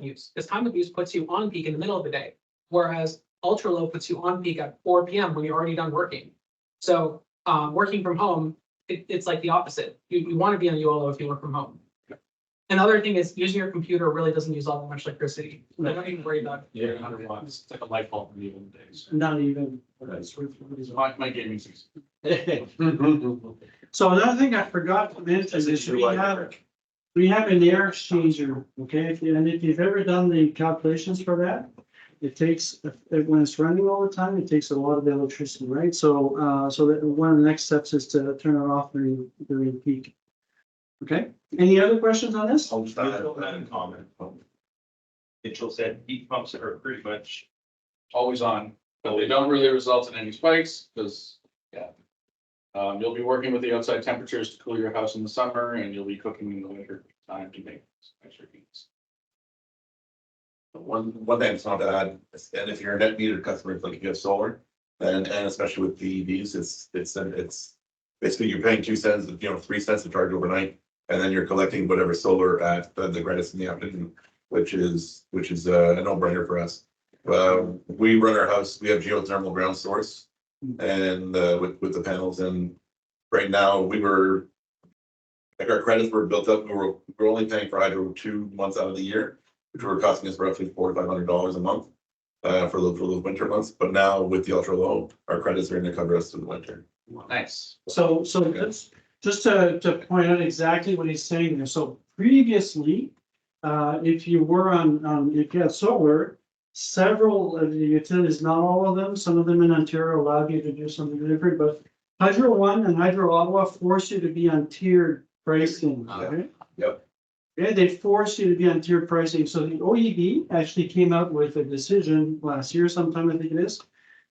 C: use, because time of use puts you on peak in the middle of the day, whereas ultra low puts you on peak at 4 p.m. when you're already done working. So working from home, it's like the opposite. You want to be on ULO if you work from home. Another thing is using your computer really doesn't use all that much electricity. I don't even worry about it.
B: Yeah, 100 watts. It's like a light bulb in the old days.
A: Not even.
B: My gaming season.
A: So another thing I forgot to mention is we have an air exchanger, okay? And if you've ever done the calculations for that, it takes, when it's running all the time, it takes a lot of electricity, right? So, so that one of the next steps is to turn it off during peak. Okay, any other questions on this?
H: I'll just add a comment. Mitchell said heat pumps are pretty much
B: Always on, but they don't really result in any spikes, because, yeah. You'll be working with the outside temperatures to cool your house in the summer, and you'll be cooking in the winter time to make extra heats.
G: One thing it's not to add, and if you're a net meter customer, like if you have solar, and especially with the EVs, it's basically you're paying 2 cents, 3 cents to charge overnight, and then you're collecting whatever solar at the credits in the afternoon, which is a no-brainer for us. We run our house, we have geothermal ground source, and with the panels, and right now our credits were built up. We're only paying for hydro 2 months out of the year, which were costing us roughly $400 to $500 a month for those winter months. But now with the ultra low, our credits are going to cover us through the winter.
B: Nice.
A: So just to point out exactly what he's saying there. So previously, if you were if you had solar, several of the utilities, not all of them, some of them in Ontario allowed you to do something different, but Hydro One and Hydro Ottawa force you to be on tiered pricing. Okay?
G: Yep.
A: Yeah, they force you to be on tiered pricing. So the OEB actually came out with a decision last year sometime, I think it is,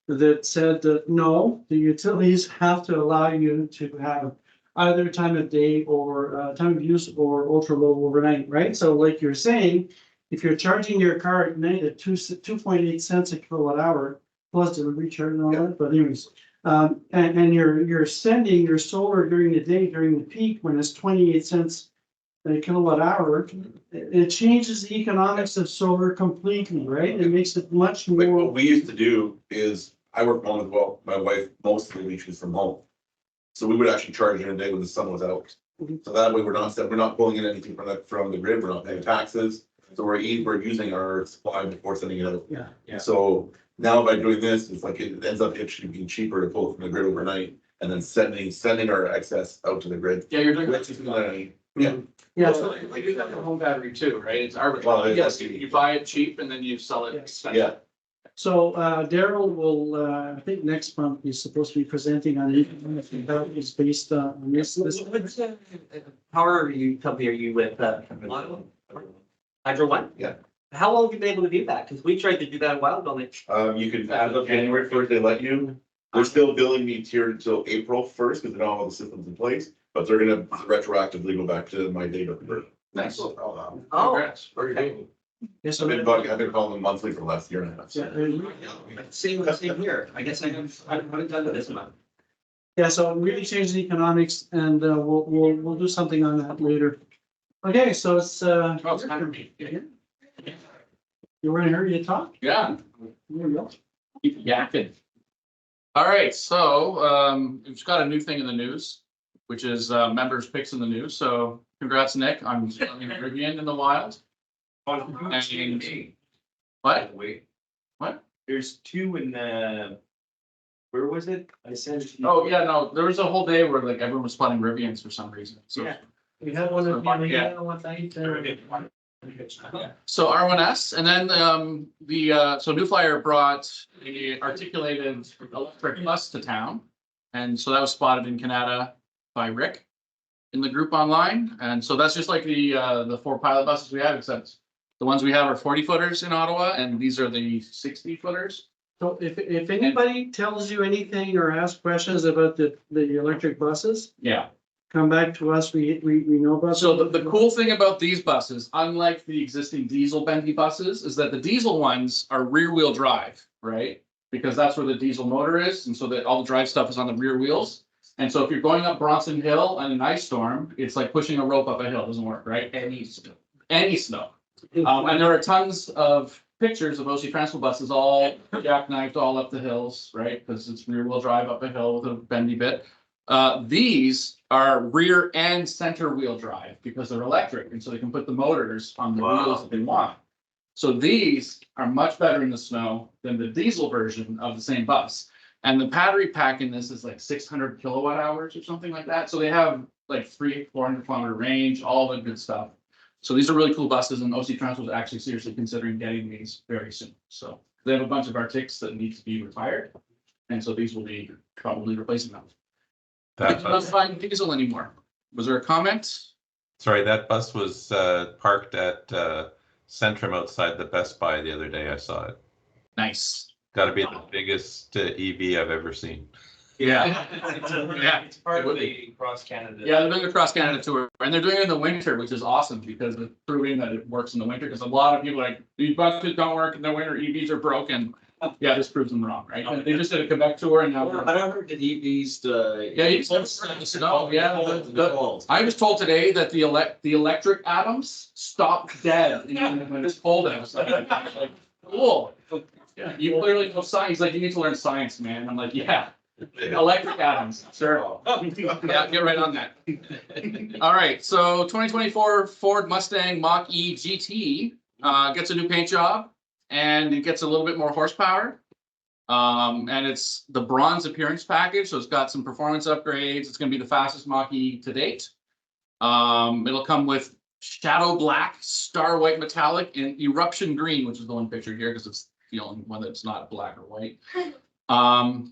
A: that said that no, the utilities have to allow you to have either time of day or time of use or ultra low overnight, right? So like you're saying, if you're charging your car at night at 2.8 cents a kilowatt hour, plus delivery charge and all that, but anyways, and you're sending your solar during the day, during the peak, when it's 28 cents a kilowatt hour, it changes the economics of solar completely, right? It makes it much
G: Like
A: more.
G: what we used to do is, I work from home as well. My wife mostly leaves from home. So we would actually charge in a day when the sun was out. So that way we're not pulling in anything from the grid. We're not paying taxes. So we're using our supply before sending it out.
A: Yeah.
G: So now by doing this, it's like it ends up actually being cheaper to pull from the grid overnight and then sending our excess out to the grid.
B: Yeah, you're doing
G: Which is yeah.
A: Yeah,
B: So we do that with home battery too, right? It's arbitrary.
G: Well,
B: Yes, you buy it cheap and then you sell it expensive.
G: Yeah.
A: so Daryl will, I think next month, he's supposed to be presenting on it. That is based on this.
M: Which power company are you with? Hydro One?
G: Yeah.
M: How long have you been able to do that? Because we tried to do that a while ago.
G: You can, as of January 1st, they let you, they're still billing me tiered until April 1st, because they don't have all the systems in place, but they're gonna retroactively go back to my date of birth.
B: Nice.
M: Oh,
B: Congrats. Very good.
A: Yes,
G: I've been calling them monthly for the last year and a half.
M: same here. I guess I haven't done it this month.
A: Yeah, so it really changed the economics, and we'll do something on that later. Okay, so it's
B: Oh, it's kind of me.
A: you were in a hurry to talk?
B: Yeah.
A: There you go.
B: Keep yakking. All right, so we've just got a new thing in the news, which is members' picks in the news. So congrats, Nick, on starting Rivian in the wild. And what?
H: Wait,
B: What?
H: there's 2 in the, where was it? I sent it to you.
B: Oh, yeah, no, there was a whole day where like everyone was spotting Rivians for some reason. So
M: Yeah.
A: We had one of
B: Yeah.
A: one night.
B: So R1S, and then so New Flyer brought the articulated electric bus to town. And so that was spotted in Canada by Rick in the group online. And so that's just like the 4 pilot buses we have, except the ones we have are 40 footers in Ottawa, and these are the 60 footers.
A: So if anybody tells you anything or asks questions about the electric buses,
B: Yeah.
A: come back to us. We know about.
B: So the cool thing about these buses, unlike the existing diesel bendy buses, is that the diesel ones are rear wheel drive, right? Because that's where the diesel motor is, and so that all the drive stuff is on the rear wheels. And so if you're going up Bronson Hill on an ice storm, it's like pushing a rope up a hill. It doesn't work, right? Any snow. And there are tons of pictures of OC Transfer buses all jackknifed all up the hills, right? Because it's rear wheel drive up a hill with a bendy bit. These are rear and center wheel drive because they're electric, and so they can put the motors on the wheels that they want. So these are much better in the snow than the diesel version of the same bus. And the battery pack in this is like 600 kilowatt hours or something like that. So they have like 400 kilometer range, all the good stuff. So these are really cool buses, and OC Transport is actually seriously considering getting these very soon. So they have a bunch of Arctics that need to be retired. And so these will be probably replacing them.
L: That
B: Not
L: bus,
B: buying diesel anymore. Was there a comment?
L: sorry, that bus was parked at Centrum outside the Best Buy the other day. I saw it.
B: Nice.
L: Got to be the biggest EV I've ever seen.
B: Yeah. Yeah.
H: It's part of the cross Canada.
B: Yeah, they're doing the cross Canada tour, and they're doing it in the winter, which is awesome because it's proving that it works in the winter. Because a lot of people are like, these buses don't work in the winter, EVs are broken. Yeah, this proves them wrong, right? And they just did a Quebec tour, and now.
F: I heard that EVs,
B: Yeah, I was told today that the electric atoms stopped dead when it's cold outside. Like, cool. Yeah, you clearly know science. He's like, you need to learn science, man. I'm like, yeah. Electric atoms, sure. Yeah, get right on that. All right, so 2024 Ford Mustang Mach-E GT gets a new paint job, and it gets a little bit more horsepower. And it's the bronze appearance package, so it's got some performance upgrades. It's going to be the fastest Mach-E to date. It'll come with shadow black, star white metallic, and eruption green, which is the one pictured here because it's the only one that's not black or white.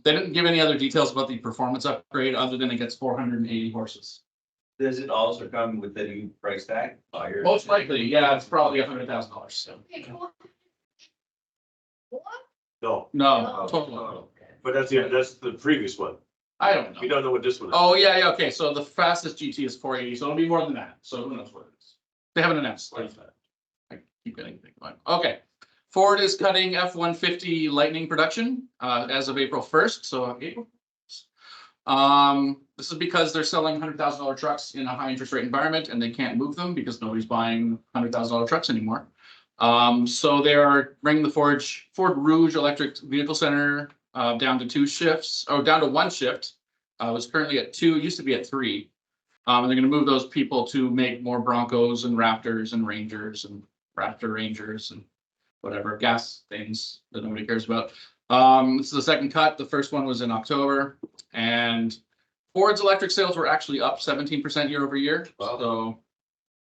B: They didn't give any other details about the performance upgrade other than it gets 480 horses.
H: Does it also come with the new price tag?
B: Most likely, yeah, it's probably $100,000. So.
I: No,
B: No, totally.
I: but that's the previous one.
B: I don't know.
I: We don't know what this one is.
B: Oh, yeah, yeah, okay, so the fastest GT is 480, so it'll be more than that, so who knows what it is. They haven't announced. I keep getting things going. Okay. Ford is cutting F-150 Lightning production as of April 1st, so April. This is because they're selling $100,000 trucks in a high interest rate environment and they can't move them because nobody's buying $100,000 trucks anymore. So they are bringing the Ford Rouge Electric Vehicle Center down to 2 shifts, or down to 1 shift. It was currently at 2, it used to be at 3. And they're going to move those people to make more Broncos and Raptors and Rangers and Raptor Rangers and whatever gas things that nobody cares about. This is the second cut. The first one was in October, and Ford's electric sales were actually up 17% year over year. Wow. So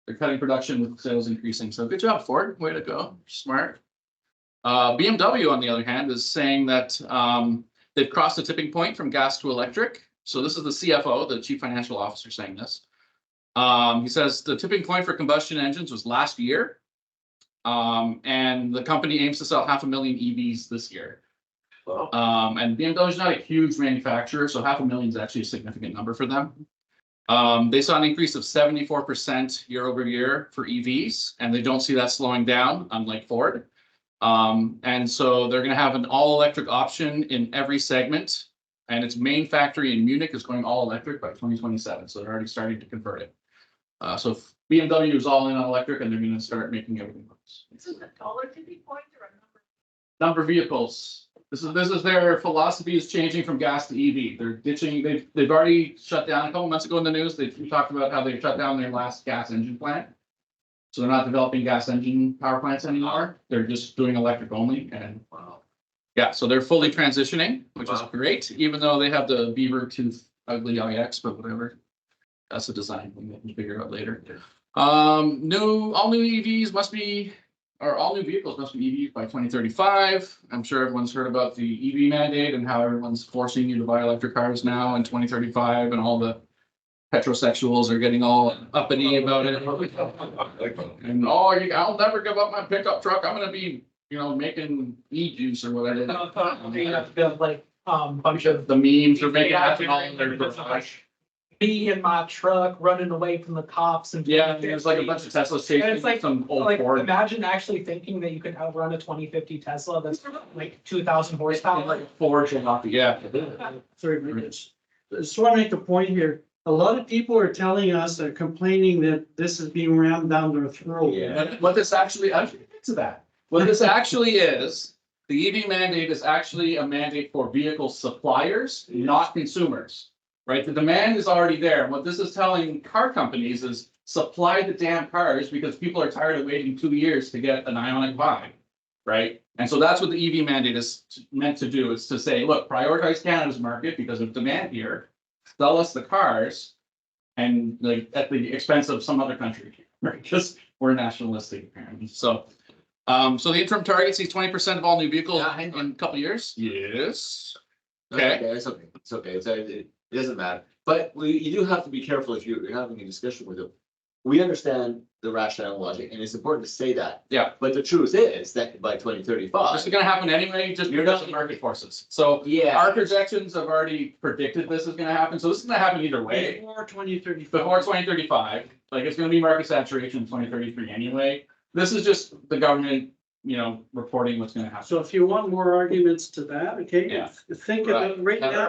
B: they're cutting production with sales increasing. So good job, Ford. Way to go. Smart. BMW, on the other hand, is saying that they've crossed the tipping point from gas to electric. So this is the CFO, the Chief Financial Officer, saying this. He says the tipping point for combustion engines was last year. And the company aims to sell 500,000 EVs this year. Wow. And BMW is not a huge manufacturer, so 500,000 is actually a significant number for them. They saw an increase of 74% year over year for EVs, and they don't see that slowing down, unlike Ford. And so they're going to have an all-electric option in every segment, and its main factory in Munich is going all electric by 2027. So they're already starting to convert it. So BMW is all in on electric, and they're going to start making everything else.
N: This is a dollar tipping point or a
B: Number of vehicles. This is their philosophy is changing from gas to EV. They're ditching. They've already shut down a couple months ago in the news. They talked about how they shut down their last gas engine plant. So they're not developing gas engine power plants anymore. They're just doing electric only. And yeah, so they're fully transitioning, which is great. Even though they have the beaver tooth ugly IX, but whatever. That's a design thing that we'll figure out later. All new EVs must be, or all new vehicles must be EVs by 2035. I'm sure everyone's heard about the EV mandate and how everyone's forcing you to buy electric cars now in 2035, and all the heterosexuals are getting all uppity about it. And I'll never give up my pickup truck. I'm gonna be, making e-juice or whatever.
C: You have to build like bunch of
B: The memes are making ethanol in their garage.
C: me in my truck running away from the cops and
B: Yeah, there's like a bunch of Teslas chasing
C: And it's like-
B: some old
C: like
B: Ford.
C: imagine actually thinking that you could outrun a 2050 Tesla that's like 2,000 horsepower.
B: Like Ford jalopy, yeah.
A: Sorry, Rich. I just want to make a point here. A lot of people are telling us, are complaining that this is being rammed down their throat.
F: Yeah.
B: What this actually, I should get to that. What this actually is, the EV mandate is actually a mandate for vehicle suppliers, not consumers. Right? The demand is already there. What this is telling car companies is supply the damn cars because people are tired of waiting 2 years to get an Ioniq 5. Right? And so that's what the EV mandate is meant to do, is to say, look, prioritize Canada's market because of demand here, sell us the cars, and like at the expense of some other country, right? Because we're nationalistic apparently. So, so the interim target sees 20% of all new vehicles
F: Yeah, hang
B: in a couple of years. Yes.
F: Okay,
B: Okay.
F: it's okay, it's okay, it doesn't matter, but you do have to be careful if you're having a discussion with them. We understand the rationale and logic, and it's important to say that.
B: Yeah.
F: But the truth is that by 2035,
B: This is gonna happen anyway, just
F: You're
B: because
F: not-
B: of market forces. So
F: yeah,
B: our projections have already predicted this is gonna happen, so this is gonna happen either way.
A: Before 2035.
B: Before 2035, like it's gonna be market saturation in 2033 anyway. This is just the government, you know, reporting what's gonna happen.
A: So if you want more arguments to that, okay,
B: Yeah.
A: think about right
F: counter
A: now.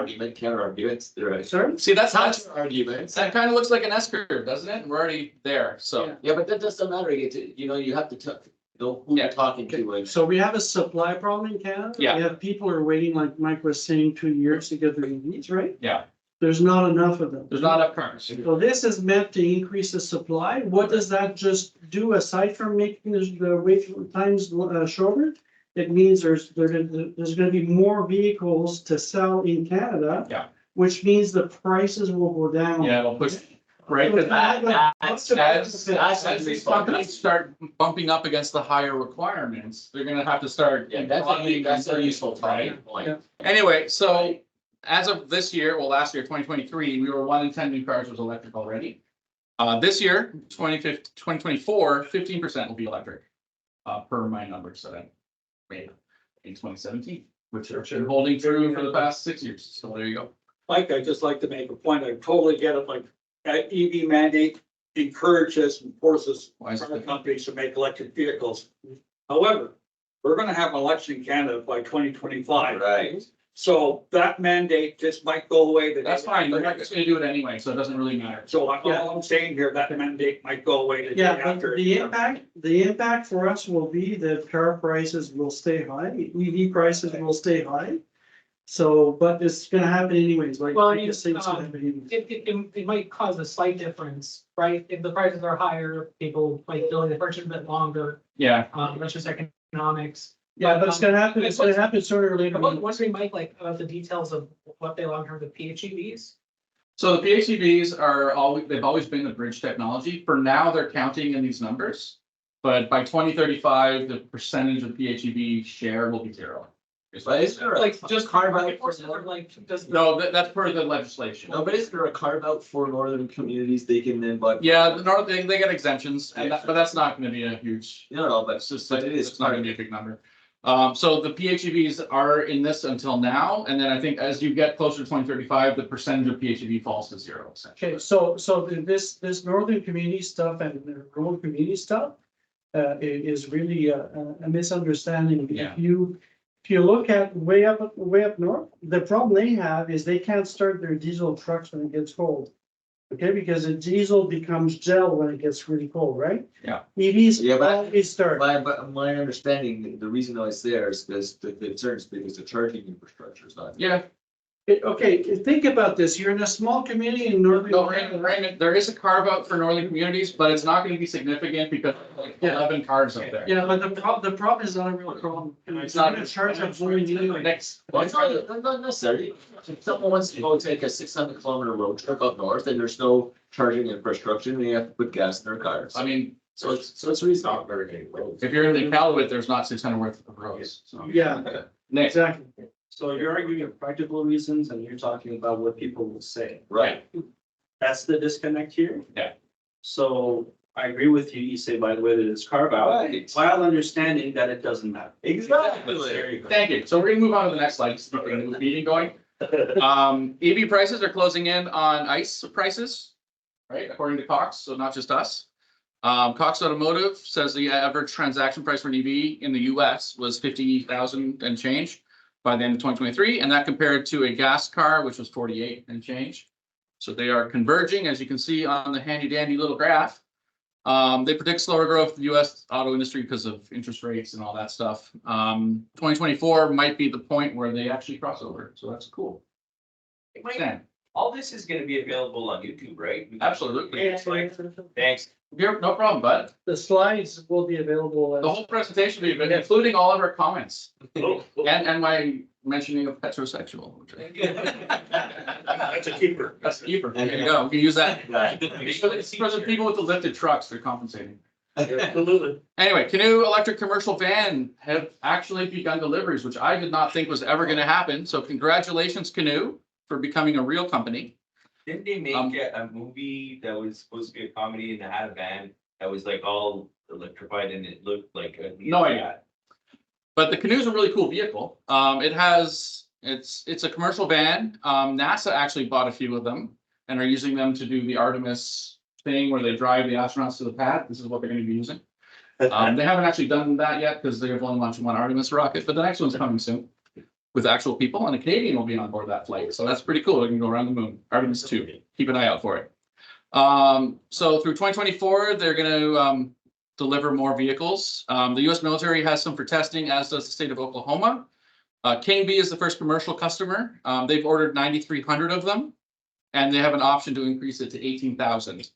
F: arguments, right.
A: Sorry?
B: See, that's
F: Counter arguments.
B: that kind of looks like an S curve, doesn't it? We're already there, so.
A: Yeah.
F: Yeah, but that doesn't matter, you have to know who
B: Yeah.
F: you're talking to, like.
A: So we have a supply problem in Canada.
B: Yeah.
A: We have people who are waiting, like Mike was saying, 2 years to get their EVs, right?
B: Yeah.
A: There's not enough of them.
B: There's not enough cars.
A: So this is meant to increase the supply. What does that just do aside from making the wait times shorter? It means there's gonna be more vehicles to sell in Canada.
B: Yeah.
A: Which means the prices will go down.
B: Yeah, it'll push, right?
A: So
B: 'Cause
F: That's
B: as these companies start bumping up against the higher requirements, they're gonna have to start.
F: Yeah, that's a useful talking point.
A: Yeah.
B: Anyway, so as of this year, well, last year, 2023, we were 1 in 10 new cars was electric already. This year, 2024, 15% will be electric, per my numbers that I made in 2017, which are been holding true for the past 6 years. So there you go.
D: Mike, I'd just like to make a point. I totally get it, like, that EV mandate encourages and forces
B: Why is it
D: car
B: different?
D: companies to make electric vehicles. However, we're gonna have an election in Canada by 2025.
F: Right.
D: So that mandate just might go away. the day
B: That's fine. They're not
D: after.
B: just gonna do it anyway, so it doesn't really matter.
D: So all I'm saying here, that mandate might go away the day
A: Yeah, but
D: after.
A: the impact for us will be that car prices will stay high, EV prices will stay high. So, but it's gonna happen anyways, like.
C: Well,
A: you say it's gonna happen anyways.
C: It might cause a slight difference, right? If the prices are higher, people might delay the purchase a bit longer,
B: Yeah.
C: that's just economics.
A: Yeah, but it's gonna happen sooner or later.
C: I'm wondering, Mike, like, about the details of what they long term with PHEVs.
B: So the PHEVs they've always been the bridge technology. For now, they're counting in these numbers. But by 2035, the percentage of PHEV share will be 0.
F: But is there
C: Like,
F: a
C: just
F: carve
C: market
F: out
C: forces
F: for
C: or like, does.
B: No, that's per the legislation.
F: no, but is there a carve out for northern communities they can then, but
B: Yeah, the north, they get exemptions, and but that's not gonna be a huge,
F: no, but
B: it's just,
F: But it is
B: it's not gonna be a big number. So the PHEVs are in this until now, and then I think as you get closer to 2035, the percentage of PHEV falls to 0 essentially.
A: Okay, so this northern community stuff and the rural community stuff is really a misunderstanding.
B: Yeah.
A: If you look at way up north, the problem they have is they can't start their diesel trucks when it gets cold. Okay, because the diesel becomes gel when it gets really cold, right?
B: Yeah.
A: EVs
F: Yeah, but-
A: always start.
F: my understanding, the reason why it's there is because the concern is because the charging infrastructure is not.
B: Yeah,
A: Okay, think about this. You're in a small community in northern.
B: no, Raymond, there is a carve out for northern communities, but it's not gonna be significant because like 11 cars up there.
A: Yeah, but the problem is not a real problem.
B: It's not.
A: gonna charge up volume anyway.
B: Next.
F: Well, it's not necessarily. If someone wants to go take a 600-kilometer road trip up north and there's no charging infrastructure, and they have to put gas in their cars.
B: I mean,
F: So it's reasonable.
H: Not very many roads.
B: if you're in the Iqaluit, there's not 600 worth of roads, so.
A: Yeah,
B: Next.
A: exactly.
M: So you're arguing practical reasons and you're talking about what people will say.
F: Right.
M: That's the disconnect here.
B: Yeah.
M: So I agree with you. You say, by the way, that it's carve out,
F: Right.
M: while understanding that it doesn't matter.
F: Exactly.
M: There you go.
B: Thank you. So we're gonna move on to the next slide, just to get the meeting going. EV prices are closing in on ICE prices, right, according to Cox, so not just us. Cox Automotive says the average transaction price for an EV in the US was 50,000 and change by the end of 2023, and that compared to a gas car, which was 48 and change. So they are converging, as you can see on the handy dandy little graph. They predict slower growth in the US auto industry because of interest rates and all that stuff. 2024 might be the point where they actually cross over, so that's cool.
C: Mike,
B: Stan.
H: All this is gonna be available on YouTube, right?
B: Absolutely.
H: It's like, thanks.
B: You're, no problem, bud.
A: The slides will be available.
B: The whole presentation will be, including all of our comments
I: Oh, oh,
B: and my mentioning of heterosexual. Which
I: That's a keeper.
B: That's a keeper. There you go. We can use that. It's for the people with the lifted trucks, they're compensating.
I: Absolutely.
B: Anyway, Canoe electric commercial van have actually begun deliveries, which I did not think was ever gonna happen. So congratulations, Canoe, for becoming a real company.
H: Didn't they make a movie that was supposed to be a comedy and it had a van that was like all electrified and it looked like a.
B: No idea. But the Canoe's a really cool vehicle. It's a commercial van. NASA actually bought a few of them and are using them to do the Artemis thing where they drive the astronauts to the pad. This is what they're going to be using. They haven't actually done that yet because they've only launched one Artemis rocket, but the next one's coming soon with actual people, and a Canadian will be on board that flight. So that's pretty cool. They can go around the moon. Artemis 2. Keep an eye out for it. So through 2024, they're going to deliver more vehicles. The U.S. military has some for testing, as does the state of Oklahoma. King B is the first commercial customer. They've ordered 9,300 of them, and they have an option to increase it to 18,000.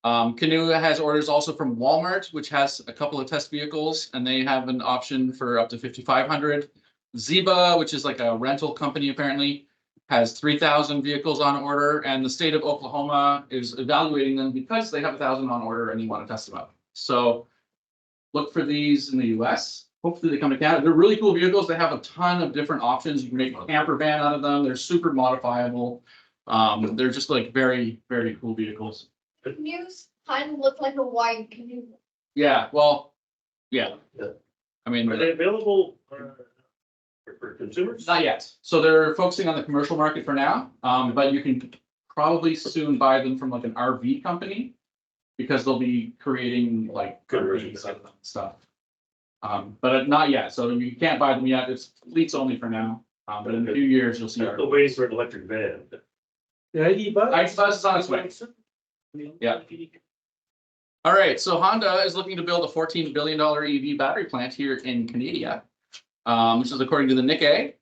B: Canoe has orders also from Walmart, which has a couple of test vehicles, and they have an option for up to 5,500. Zeba, which is like a rental company apparently, has 3,000 vehicles on order, and the state of Oklahoma is evaluating them because they have 1,000 on order and they want to test them out. So look for these in the US. Hopefully they come to Canada. They're really cool vehicles. They have a ton of different options. You can make a camper van out of them. They're super modifiable. They're just like very, very cool vehicles.
N: Canoes kind of look like a wide canoe.
B: Yeah, well, yeah. I mean,
I: Are they available for consumers?
B: not yet. So they're focusing on the commercial market for now, but you can probably soon buy them from like an RV company because they'll be creating like conversions of them and stuff. But not yet. So you can't buy them yet. It's fleets only for now. But in a few years, you'll see
I: I'm
B: our.
I: still waiting for an electric van.
A: The ID bus.
B: ID bus is on its way. Yeah. All right, so Honda is looking to build a $14 billion EV battery plant here in Canada, which is according to the Nikkei.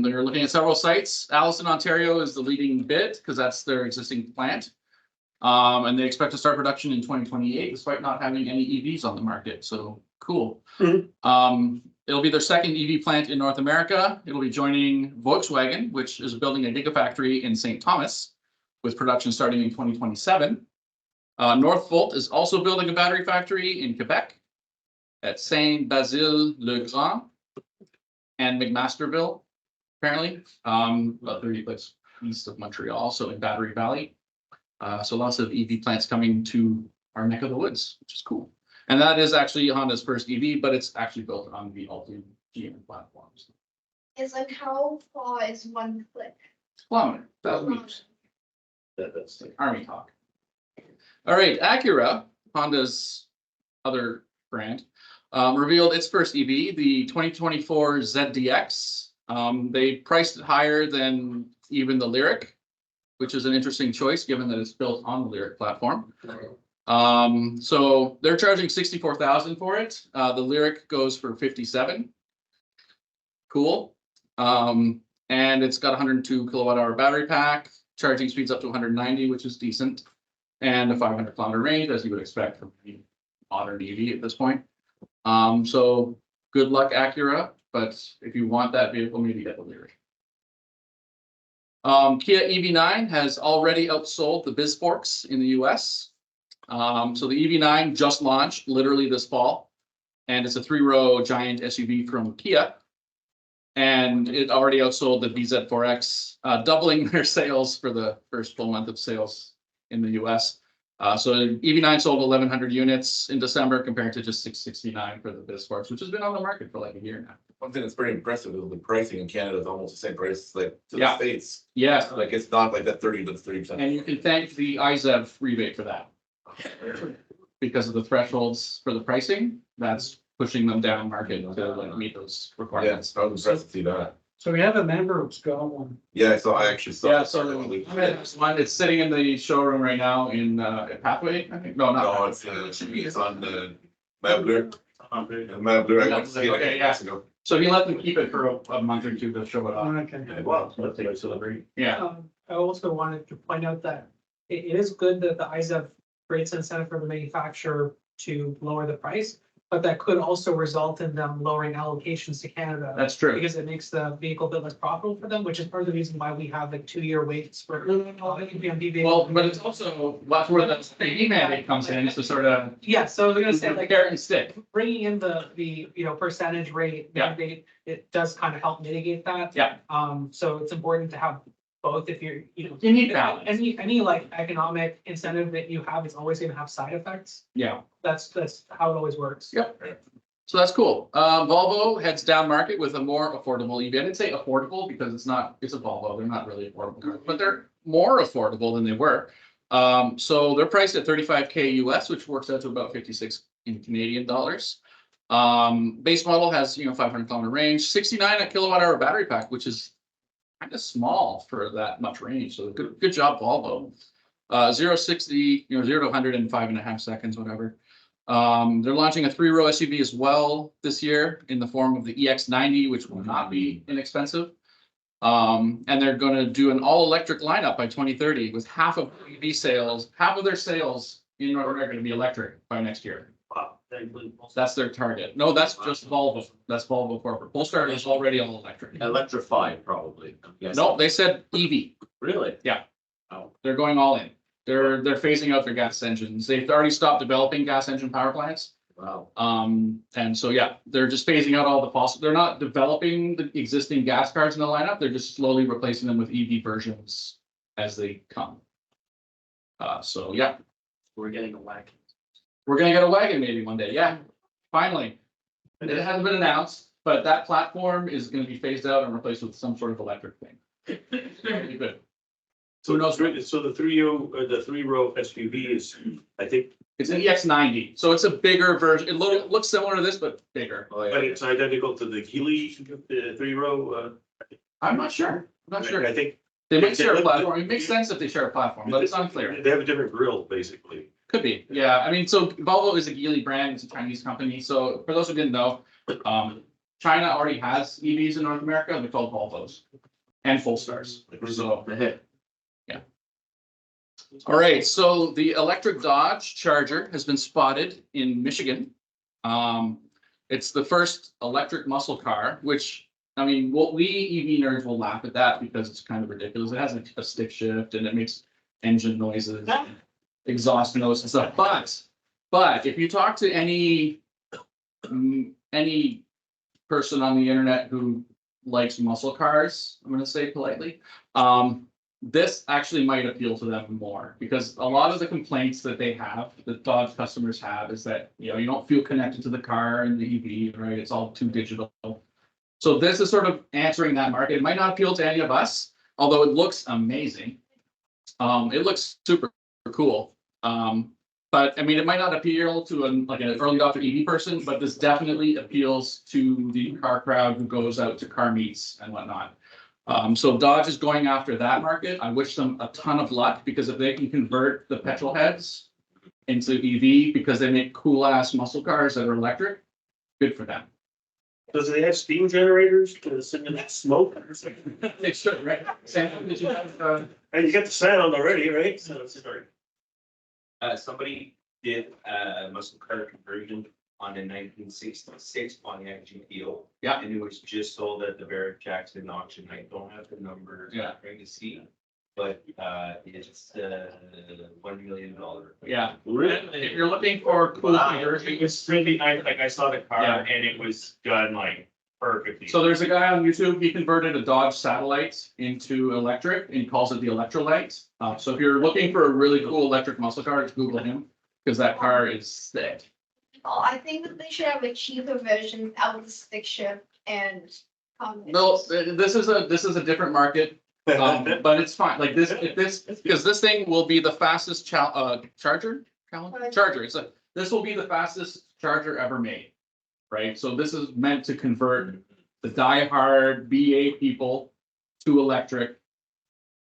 B: They're looking at several sites. Allison, Ontario is the leading bid because that's their existing plant. And they expect to start production in 2028 despite not having any EVs on the market. So cool. It'll be their second EV plant in North America. It'll be joining Volkswagen, which is building a gigafactory in St. Thomas with production starting in 2027. Northvolt is also building a battery factory in Quebec at Saint-Basile-le-Grand and McMasterville, apparently, about 30 places east of Montreal, so in Battery Valley. So lots of EV plants coming to our neck of the woods, which is cool. And that is actually Honda's first EV, but it's actually built on the Altima GM platforms.
N: It's like how far is one click?
B: Kilometer, 1,000 meters.
I: That's
B: Like Army talk. All right, Acura, Honda's other brand, revealed its first EV, the 2024 ZDX. They priced it higher than even the Lyriq, which is an interesting choice given that it's built on the Lyriq platform. So they're charging 64,000 for it. The Lyriq goes for 57. Cool. And it's got 102 kilowatt hour battery pack, charging speeds up to 190, which is decent, and a 500 kilometer range, as you would expect from a modern EV at this point. So good luck, Acura, but if you want that vehicle, maybe get the Lyriq. Kia EV9 has already outsold the Bizforks in the US. So the EV9 just launched literally this fall, and it's a 3-row giant SUV from Kia. And it already outsold the BZ4X, doubling their sales for the first full month of sales in the US. So EV9 sold 1,100 units in December compared to just 669 for the Bizforks, which has been on the market for like a year now.
G: One thing that's pretty impressive is the pricing in Canada is almost the same price like to
B: Yeah.
G: the States.
B: Yes,
G: Like it's not like that 30, but it's 30%.
B: and you can thank the IZEV rebate for that. Because of the thresholds for the pricing, that's pushing them down market to like meet those
G: Yeah,
B: requirements.
G: I was impressed to see that.
A: So we have a member who's got one.
G: Yeah, so I actually saw.
B: Yeah,
G: it.
B: so there's one, it's sitting in the showroom right now in Pathway, I think. No, not.
G: No,
B: Pathway.
G: it's on the Mabler. Mabler, I went to see it
B: Okay,
G: years ago.
B: So he let them keep it for a month or two to show it off.
A: Okay.
I: Wow, that's a nice celebrity.
B: Yeah.
A: I also
C: also wanted to point out that it is good that the ISEV creates an incentive for the manufacturer to lower the price, but that could also result in them lowering allocations to Canada.
B: That's true.
C: Because it makes the vehicle a bit less profitable for them, which is part of the reason why we have like 2-year waits for UPMP vehicles.
B: Well, but it's also, that's where the EV mandate comes in, to sort of
C: Yeah, so I was gonna say like
B: carrot and stick.
C: bringing in the percentage rate
B: Yeah.
C: mandate, it does kind of help mitigate that.
B: Yeah.
C: So it's important to have both if you're,
B: You need balance.
C: any like economic incentive that you have is always gonna have side effects.
B: Yeah.
C: That's how it always works.
B: Yep. So that's cool. Volvo heads down market with a more affordable EV. I didn't say affordable because it's a Volvo. They're not really affordable cars, but they're more affordable than they were. So they're priced at 35K US, which works out to about 56 in Canadian dollars. Base model has 500-kilometer range, 69 kilowatt hour battery pack, which is kind of small for that much range. So good job, Volvo. 0-60, 0 to 100 in 5.5 seconds, whatever. They're launching a 3-row SUV as well this year in the form of the EX90, which will not be inexpensive. And they're going to do an all-electric lineup by 2030 with half of their sales in North America to be electric by next year.
I: Wow.
B: That's their target. No, that's just Volvo. That's Volvo corporate. Polestar is already all electric.
F: Electrified, probably. Yes.
B: No, they said EV.
F: Really?
B: Yeah.
F: Oh.
B: They're going all in. They're phasing out their gas engines. They've already stopped developing gas engine power plants.
F: Wow.
B: And so, yeah, they're just phasing out all the fossil. They're not developing the existing gas cars in the lineup. They're just slowly replacing them with EV versions as they come. So yeah,
M: We're getting a wagon.
B: we're gonna get a wagon maybe one day. Yeah, finally. It hasn't been announced, but that platform is gonna be phased out and replaced with some sort of electric thing. Really good.
I: So the 3-row SUV is, I think,
B: It's an EX90, so it's a bigger version. It looks similar to this, but bigger.
F: Oh, yeah.
I: but it's identical to the Geely 3-row.
B: I'm not sure. I'm not sure.
I: I think
B: They might share a platform. It makes sense if they share a platform, but it's unclear.
I: they have a different grill, basically.
B: Could be, yeah. I mean, so Volvo is a Geely brand. It's a Chinese company. So for those who didn't know, China already has EVs in North America. They're called Volvos and Polestars. So yeah. All right. So the electric Dodge Charger has been spotted in Michigan. It's the first electric muscle car, which I mean, we EV nerds will laugh at that because it's kind of ridiculous. It has a stick shift and it makes engine noises, exhaust noise and stuff. But if you talk to any person on the internet who likes muscle cars, I'm going to say politely, this actually might appeal to them more because a lot of the complaints that they have, that Dodge customers have, is that you don't feel connected to the car and the EV, right? It's all too digital. So this is sort of answering that market. It might not appeal to any of us, although it looks amazing. It looks super cool. But I mean, it might not appeal to an early adopter EV person, but this definitely appeals to the car crowd who goes out to car meets and whatnot. So Dodge is going after that market. I wish them a ton of luck because if they can convert the petrol heads into EV because they make cool ass muscle cars that are electric, good for them.
I: Does it have steam generators to simulate smoke?
B: They should, right? Sam, did you have,
I: And you get the sound already, right? So it's sorry.
H: Somebody did a muscle car conversion on a 1966 Pontiac GPO.
B: Yeah.
H: And it was just sold at the Barrett Jackson auction. I don't have the number.
B: Yeah.
H: I'm trying to see, but it's $1 million.
B: yeah. If you're looking for cool conversion,
H: It was really nice. Like I saw the car
B: Yeah.
H: and it was done like perfectly.
B: so there's a guy on YouTube, he converted a Dodge Satellite into electric and he calls it the Electrolyte. So if you're looking for a really cool electric muscle car, just Google him because that car is sick.
N: Oh, I think that they should have a cheaper version out of the stick shift and.
B: No, this is a different market, but it's fine. Like this because this thing will be the fastest charger. This will be the fastest charger ever made, right? So this is meant to convert the diehard BA people to electric